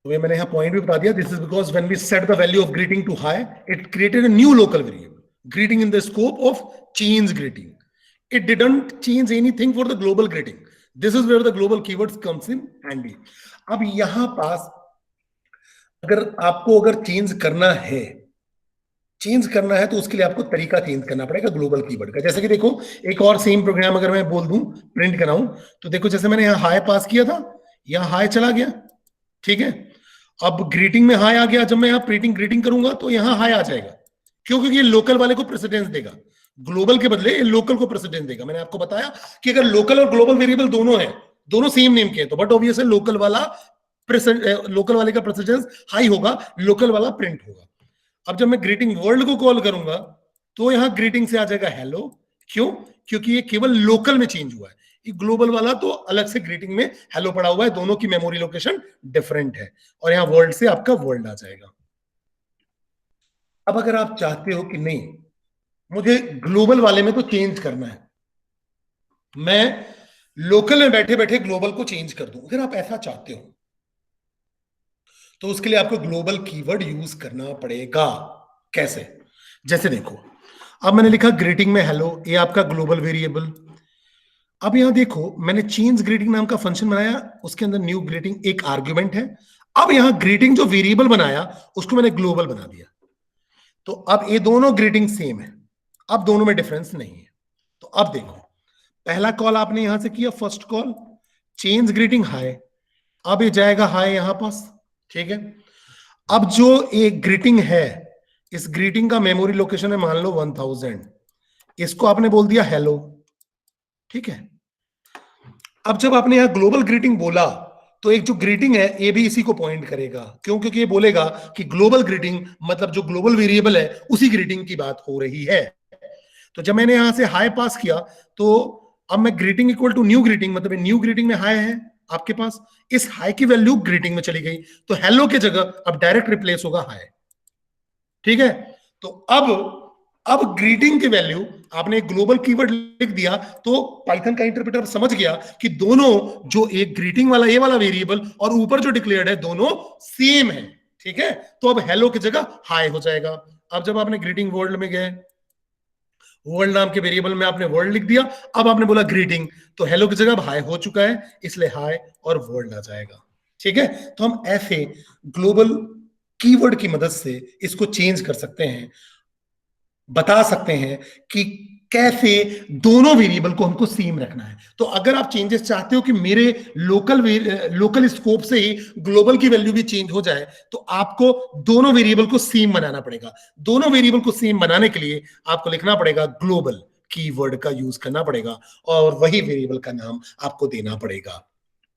तो ये मैंने यहां पॉइंट भी बता दिया, this is because when we set the value of greeting to hi, it created a new local variable, greeting in the scope of change greeting. It didn't change anything for the global greeting. This is where the global keywords comes in handy. अब यहां पास अगर आपको change करना है तो उसके लिए आपको तरीका चेंज करना पड़ेगा ग्लोबल कीवर्ड का. जैसे कि देखो, एक और सेम प्रोग्राम अगर मैं बोल दूं प्रिंट कराऊं, तो देखो जैसे मैंने यहाँ हाई पास किया था, यहाँ हाई चला गया, ठीक है. अब ग्रीटिंग में हाई आ गया, जब मैं यहाँ ग्रीटिंग करूंगा तो यहाँ हाई आ जाएगा. क्यों? क्योंकि ये लोकल वाले को प्रेसिडेंस देगा, ग्लोबल के बदले लोकल को प्रेसिडेंस देगा. मैंने आपको बताया कि अगर लोकल और ग्लोबल वेरिएबल दोनों हैं, दोनों सेम नेम के हैं, तो बट ऑब्वियसली लोकल वाले का प्रेसिडेंस हाई होगा, लोकल वाला प्रिंट होगा. अब जब मैं ग्रीटिंग वर्ल्ड को कॉल करूंगा तो यहां ग्रीटिंग से आ जाएगा हेलो. क्यों? क्योंकि ये केवल लोकल में चेंज हुआ है. ये ग्लोबल वाला तो अलग से ग्रीटिंग में हेलो पड़ा हुआ है, दोनों की मेमोरी लोकेशन डिफरेंट है, और यहां वर्ल्ड से आपका वर्ल्ड आ जाएगा। अब अगर आप चाहते हो कि नहीं मुझे ग्लोबल वाले में तो चेंज करना है, मैं लोकल में बैठे बैठे ग्लोबल को चेंज कर दूं, अगर आप ऐसा चाहते हो तो उसके लिए आपको ग्लोबल कीवर्ड यूज करना पड़ेगा। कैसे? जैसे देखो, अब मैंने लिखा ग्रीटिंग में हेलो, ये आपका ग्लोबल वेरिएबल। अब यहां देखो मैंने चेंज ग्रीटिंग नाम का फंक्शन बनाया, उसके अंदर न्यू ग्रीटिंग एक आर्ग्यूमेंट है। अब यहां ग्रीटिंग जो वेरिएबल बनाया उसको मैंने ग्लोबल बना दिया, तो अब ये दोनों ग्रीटिंग सेम है, अब दोनों में डिफरेंस नहीं है। तो अब देखो, पहला कॉल आपने यहां से किया, फर्स्ट कॉल चेंज ग्रीटिंग हाय, अब ये जाएगा हाय यहां पास, ठीक है। अब जो एक ग्रीटिंग है, इस ग्रीटिंग का मेमोरी लोकेशन है मान लो 1000, इसको आपने बोल दिया हेलो, ठीक है। अब जब आपने यहां ग्लोबल ग्रीटिंग बोला तो एक जो ग्रीटिंग है ये भी इसी को पॉइंट करेगा, क्यों? क्योंकि ये बोलेगा कि ग्लोबल ग्रीटिंग मतलब जो ग्लोबल वेरिएबल है उसी ग्रीटिंग की बात हो रही है। तो जब मैंने यहां से हाई पास किया तो अब मैं greeting equal to new greeting, मतलब न्यू ग्रीटिंग में हाई है आपके पास, इस हाई की वैल्यू ग्रीटिंग में चली गई, तो हेलो की जगह अब डायरेक्ट रिप्लेस होगा हाई, ठीक है। तो अब ग्रीटिंग की वैल्यू आपने ग्लोबल कीवर्ड लिख दिया तो पाइथन का इंटरप्रेटर समझ गया कि दोनों, जो एक ग्रीटिंग वाला ये वाला वेरिएबल और ऊपर जो डिक्लेयर्ड है दोनों सेम है, ठीक है। तो अब हेलो की जगह हाई हो जाएगा। अब जब आपने ग्रीटिंग वर्ल्ड में गए, वर्ल्ड नाम के वेरिएबल में आपने वर्ल्ड लिख दिया, अब आपने बोला ग्रीटिंग, तो हेलो की जगह अब हाई हो चुका है, इसलिए हाई और वर्ल्ड आ जाएगा, ठीक है। तो हम ऐसे ग्लोबल कीवर्ड की मदद से इसको चेंज कर सकते हैं, बता सकते हैं कि कैसे दोनों वेरिएबल को हमको सेम रखना है। तो अगर आप चेंजेस चाहते हो कि मेरे लोकल स्कोप से ही ग्लोबल की वैल्यू भी चेंज हो जाए, तो आपको दोनों वेरिएबल को सेम बनाना पड़ेगा। दोनों वेरिएबल को सेम बनाने के लिए आपको लिखना पड़ेगा ग्लोबल कीवर्ड का यूज करना पड़ेगा, और वही वेरिएबल का नाम आपको देना पड़ेगा।